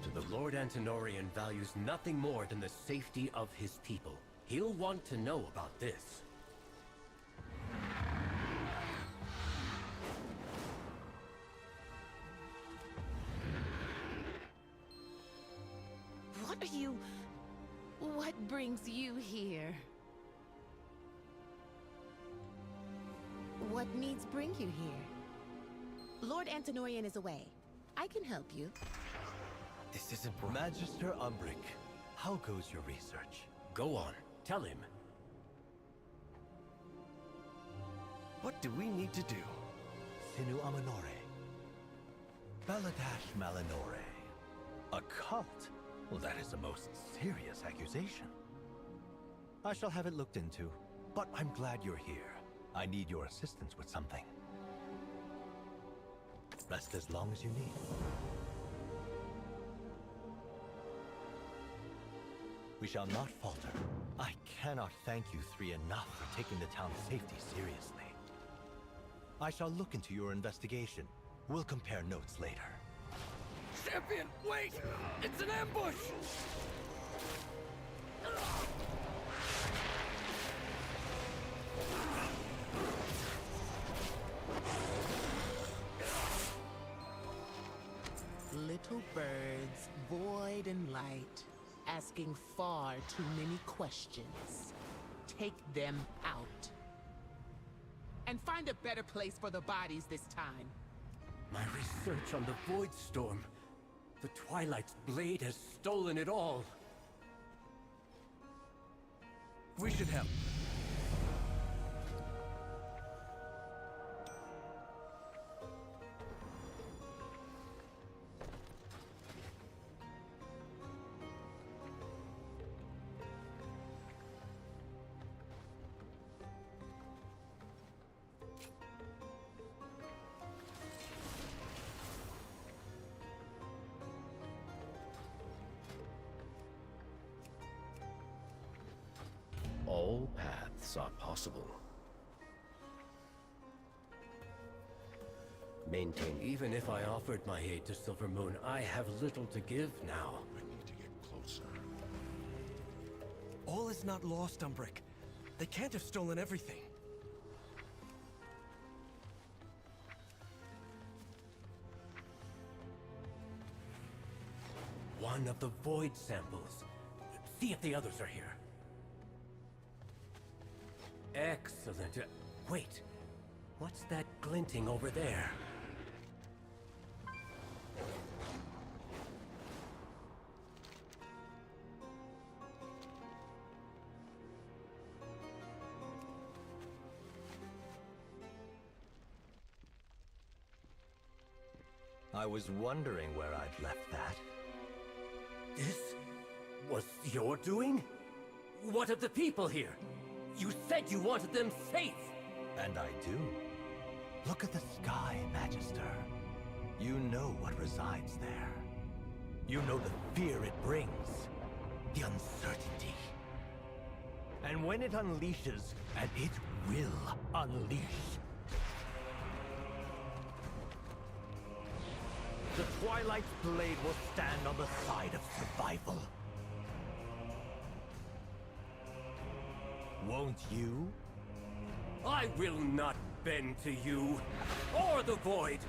to The Lord Antinorian values nothing more than the safety of his people. He'll want to know about this. What are you... What brings you here? What needs bring you here? Lord Antinorian is away. I can help you. This isn't right. Magister Umbric, how goes your research? Go on, tell him. What do we need to do? Sinu Amanore. Baladash Malinore. A cult? Well, that is a most serious accusation. I shall have it looked into, but I'm glad you're here. I need your assistance with something. Rest as long as you need. We shall not falter. I cannot thank you three enough for taking the town's safety seriously. I shall look into your investigation. We'll compare notes later. Champion, wait! It's an ambush! Little birds, void and light, asking far too many questions. Take them out. And find a better place for the bodies this time. My research on the Void Storm. The Twilight's blade has stolen it all. We should help. all paths are possible. Maintain. Even if I offered my aid to Silver Moon, I have little to give now. I need to get closer. All is not lost, Umbric. They can't have stolen everything. One of the Void samples. See if the others are here. Excellent. Wait. What's that glinting over there? I was wondering where I'd left that. This was your doing? What of the people here? You said you wanted them safe! And I do. Look at the sky, Magister. You know what resides there. You know the fear it brings. The uncertainty. And when it unleashes, and it will unleash, the Twilight's blade will stand on the side of survival. Won't you? I will not bend to you, or the Void!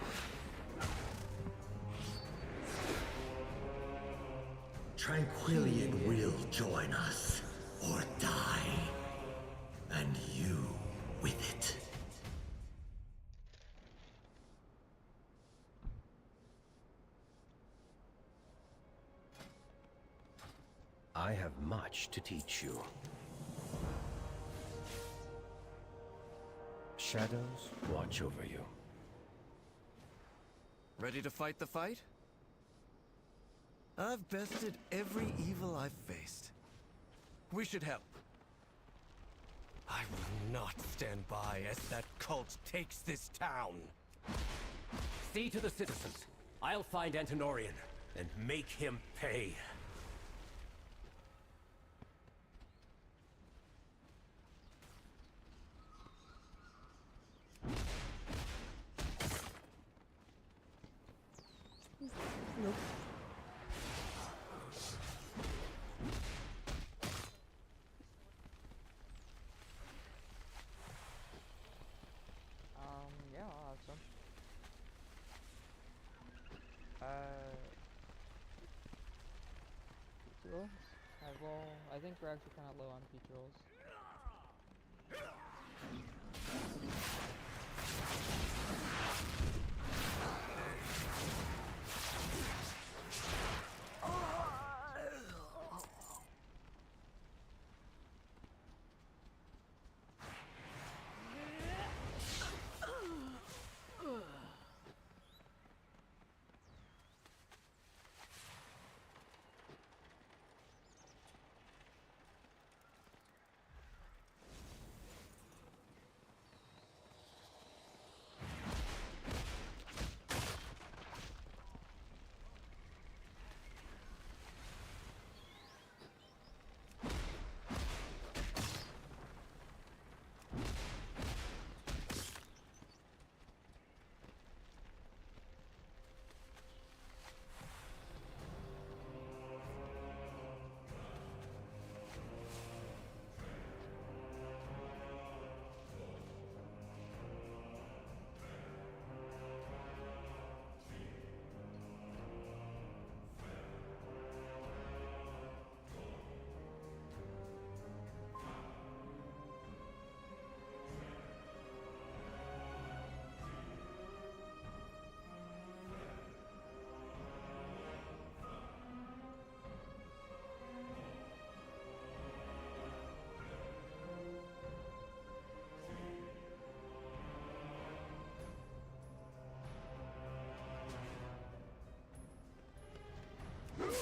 Tranquilian will join us, or die. And you with it. I have much to teach you. shadows watch over you. Ready to fight the fight? I've bested every evil I've faced. We should help. I will not stand by as that cult takes this town. See to the citizens. I'll find Antonorian and make him pay. Nope. Yeah, I'll have some. Peach rolls? Well, I think we're actually kind of low on peach rolls.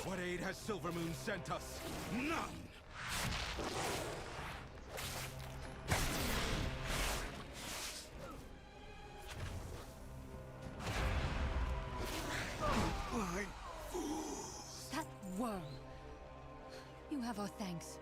What aid has Silvermoon sent us? None! That worm. You have our thanks.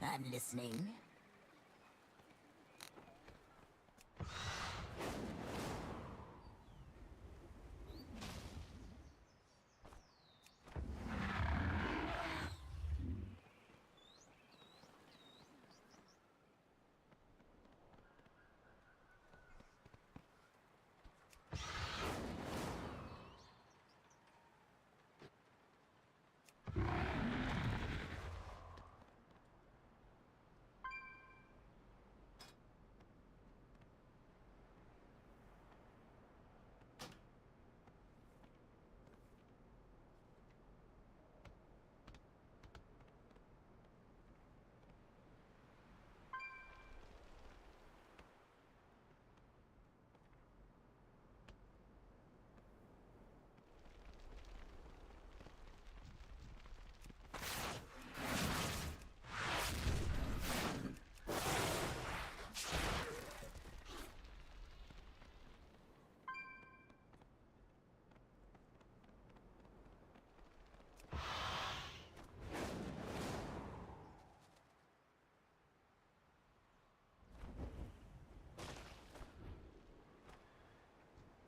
I'm listening.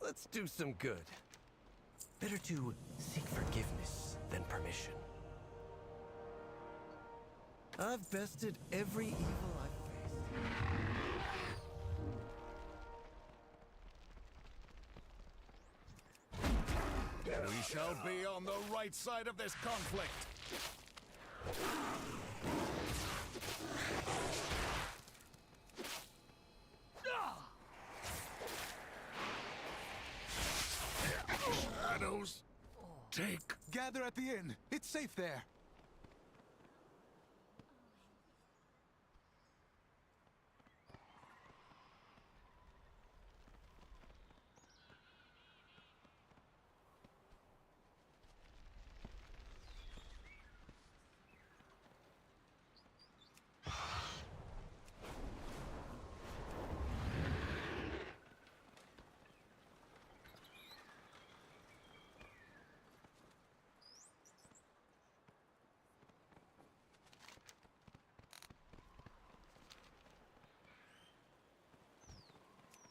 Let's do some good. Better to seek forgiveness than permission. I've bested every evil I've faced. We shall be on the right side of this conflict. Shadows, take. Gather at the inn. It's safe there.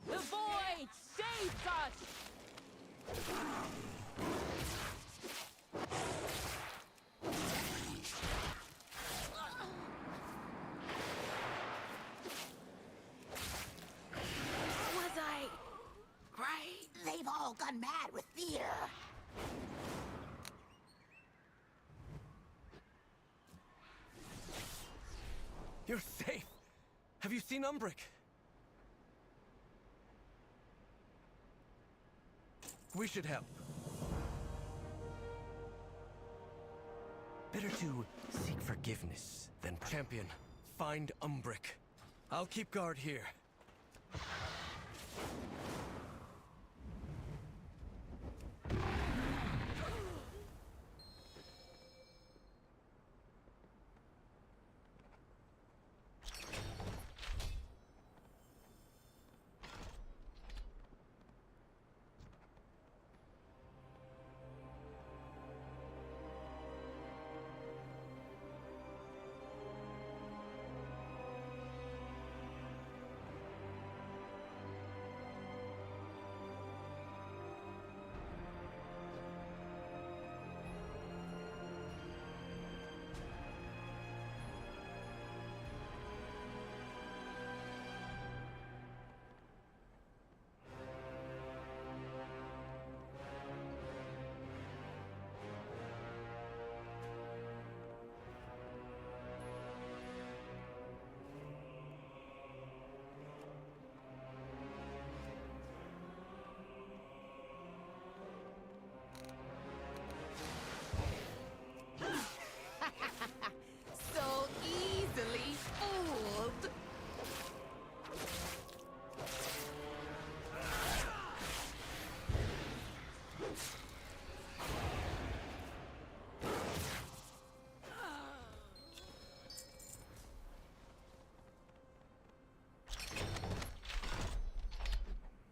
The void saves us! Was I right? They've all gone mad with fear. You're safe. Have you seen Umbric? We should help. Better to seek forgiveness than champion. Find Umbric. I'll keep guard here. So easily fooled.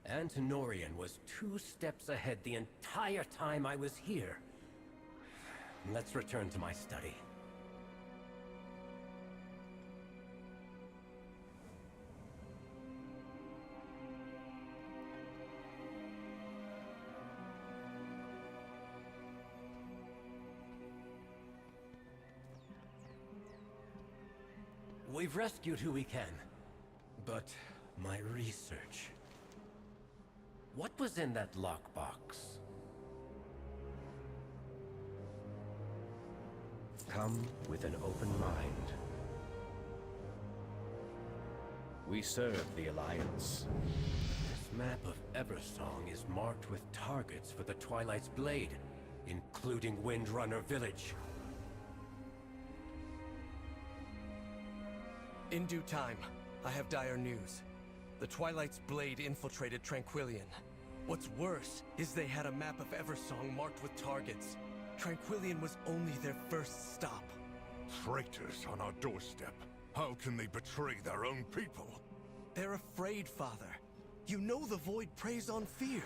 Antenorian was 2 steps ahead the entire time I was here. Let's return to my study. We've rescued who we can, but my research... What was in that lockbox? Come with an open mind. We serve the Alliance. This map of Eversong is marked with targets for the Twilight's Blade, including Windrunner Village. In due time, I have dire news. The Twilight's Blade infiltrated Tranquillion. What's worse is they had a map of Eversong marked with targets. Tranquillion was only their first stop. Traitors on our doorstep. How can they betray their own people? They're afraid, Father. You know the Void preys on fear.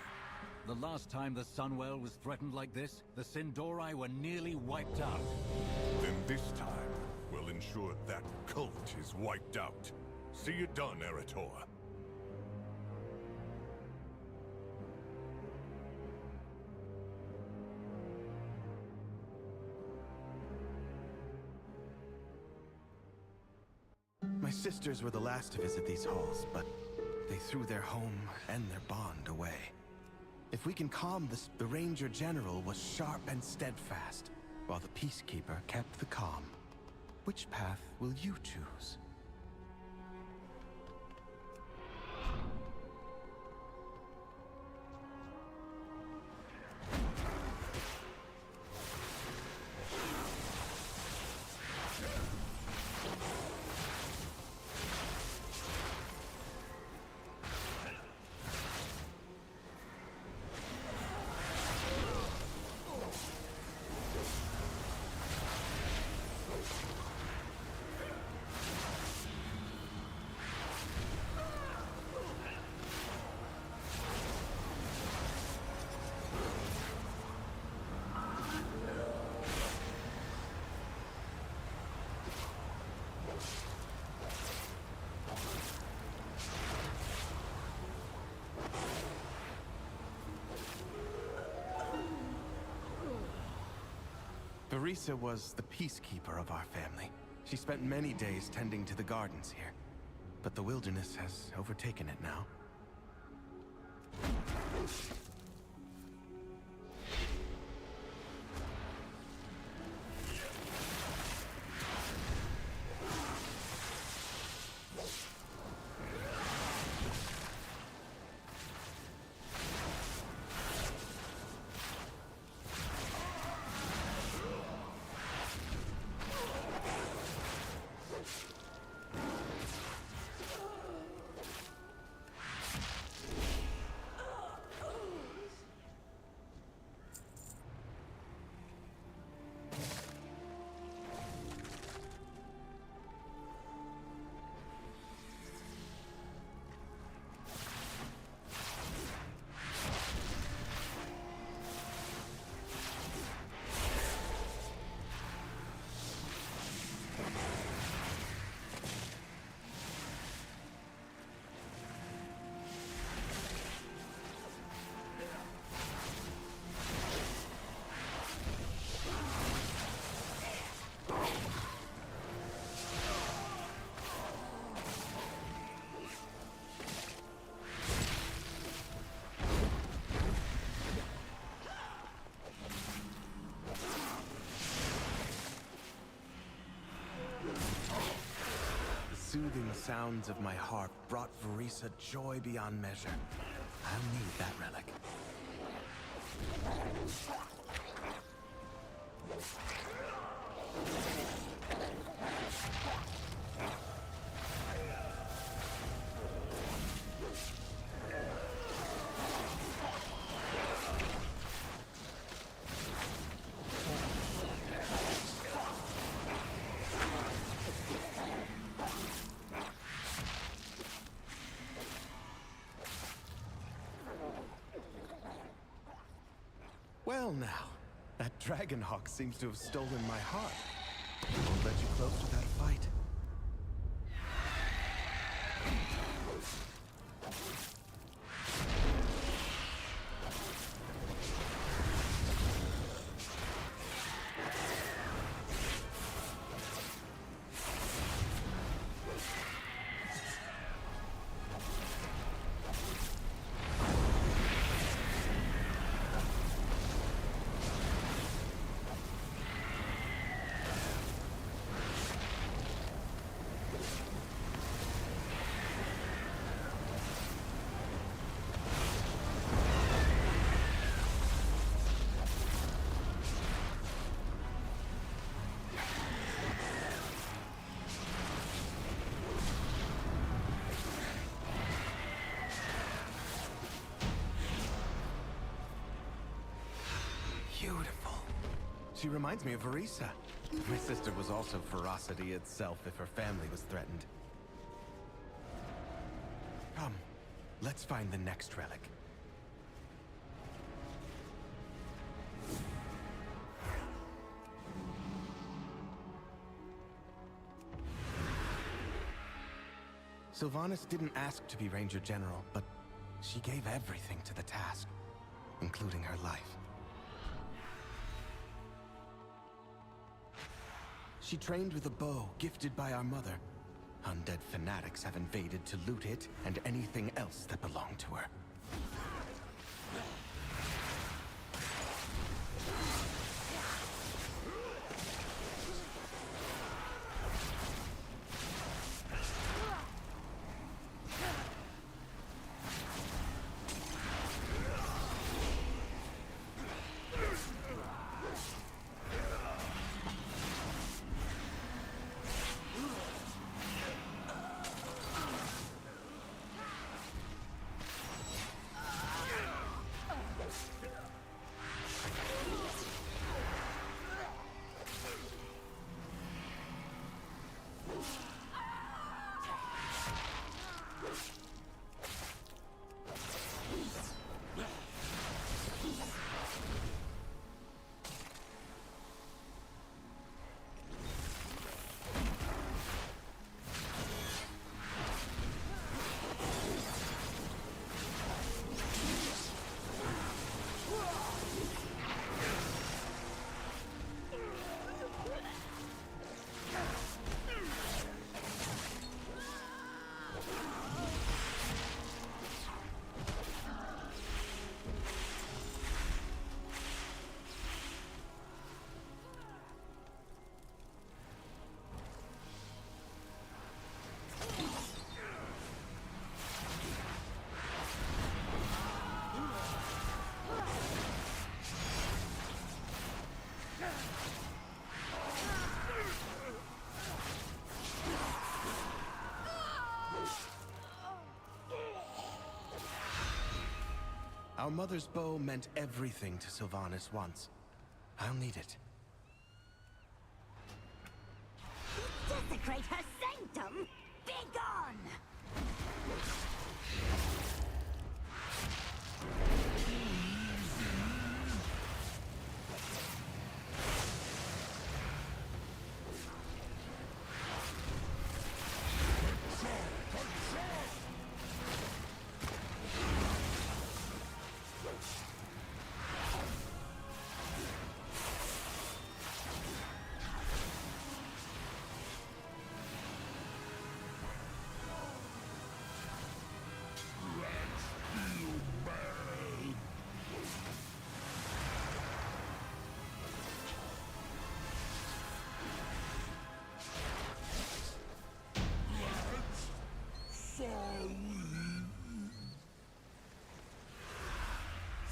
The last time the Sunwell was threatened like this, the Sindori were nearly wiped out. Then this time, we'll ensure that cult is wiped out. See it done, Erator. sisters were the last to visit these halls, but they threw their home and their bond away. If we can calm this, the Ranger General was sharp and steadfast, while the Peacekeeper kept the calm. Which path will you choose? Verisa was the peacekeeper of our family. She spent many days tending to the gardens here, but the wilderness has overtaken it now. The soothing sounds of my harp brought Verisa joy beyond measure. I'll need that relic. Well now, that Dragonhawk seems to have stolen my heart. I won't let you close without a fight. Beautiful. She reminds me of Verisa. My sister was also ferocity itself if her family was threatened. Come, let's find the next relic. Sylvanas didn't ask to be Ranger General, but she gave everything to the task, including her life. She trained with a bow gifted by our mother, Undead fanatics have invaded to loot it and anything else that belonged to her. Our mother's bow meant everything to Sylvanas once. I'll need it. Desecrate her sanctum? Begone!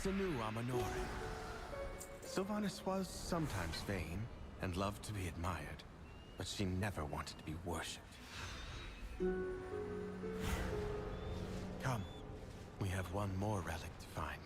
Sanu Amanore. Sylvanas was sometimes vain and loved to be admired, but she never wanted to be worshipped. Come, we have one more relic to find.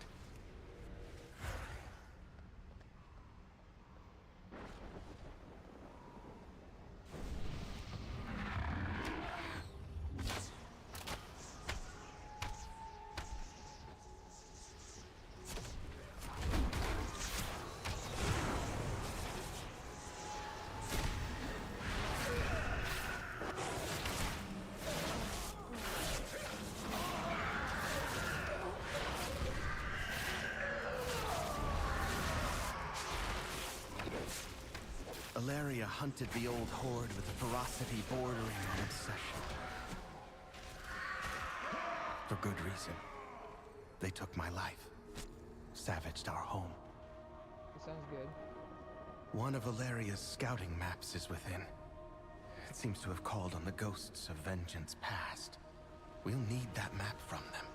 Alaria hunted the old horde with a ferocity bordering on obsession. For good reason. They took my life. Savaged our home. That sounds good. One of Alaria's scouting maps is within. It seems to have called on the ghosts of vengeance past. We'll need that map from them.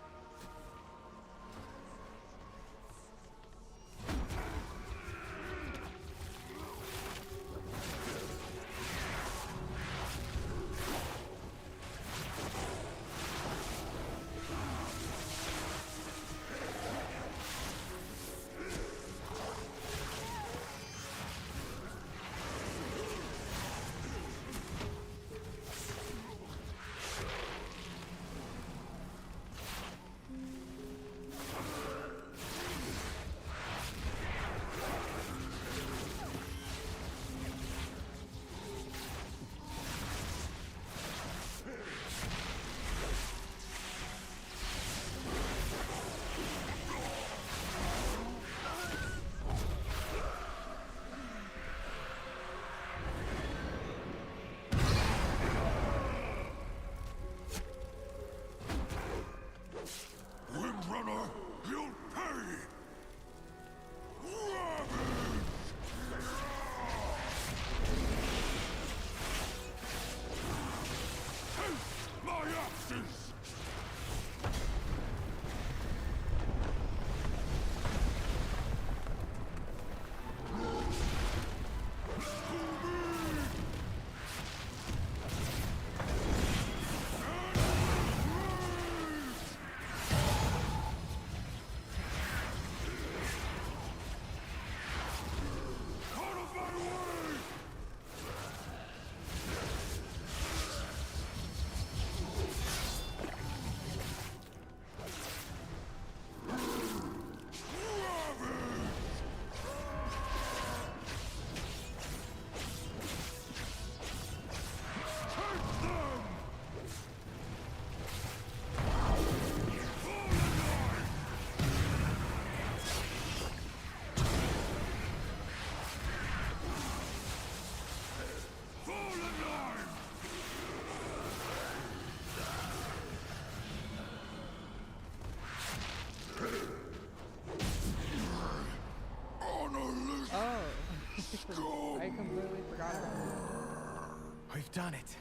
I completely forgot about that. We've done it.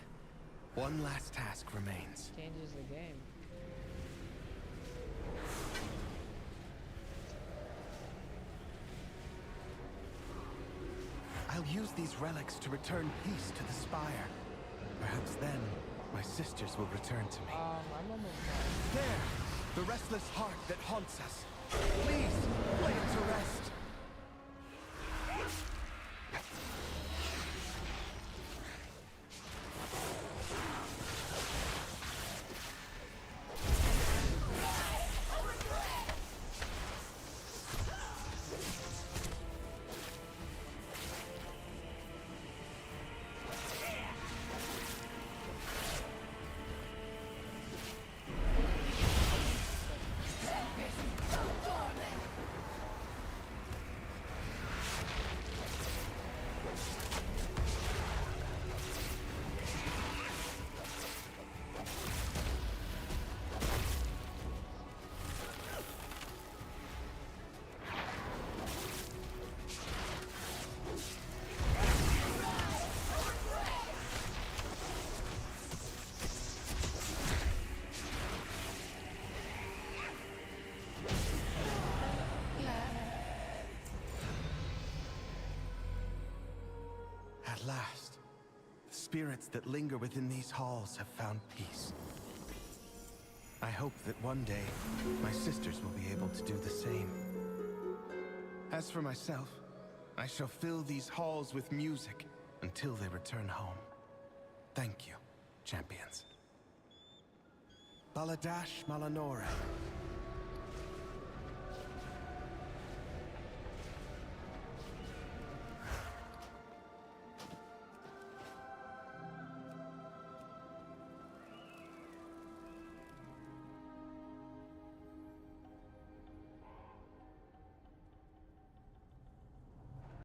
One last task remains. Changes the game. I'll use these relics to return peace to the Spire. Perhaps then, my sisters will return to me. I'm almost done. There! The restless heart that haunts us. Please, lay it to rest. At last, the spirits that linger within these halls have found peace. I hope that one day, my sisters will be able to do the same. As for myself, I shall fill these halls with music until they return home. Thank you, champions. Baladash Malanore,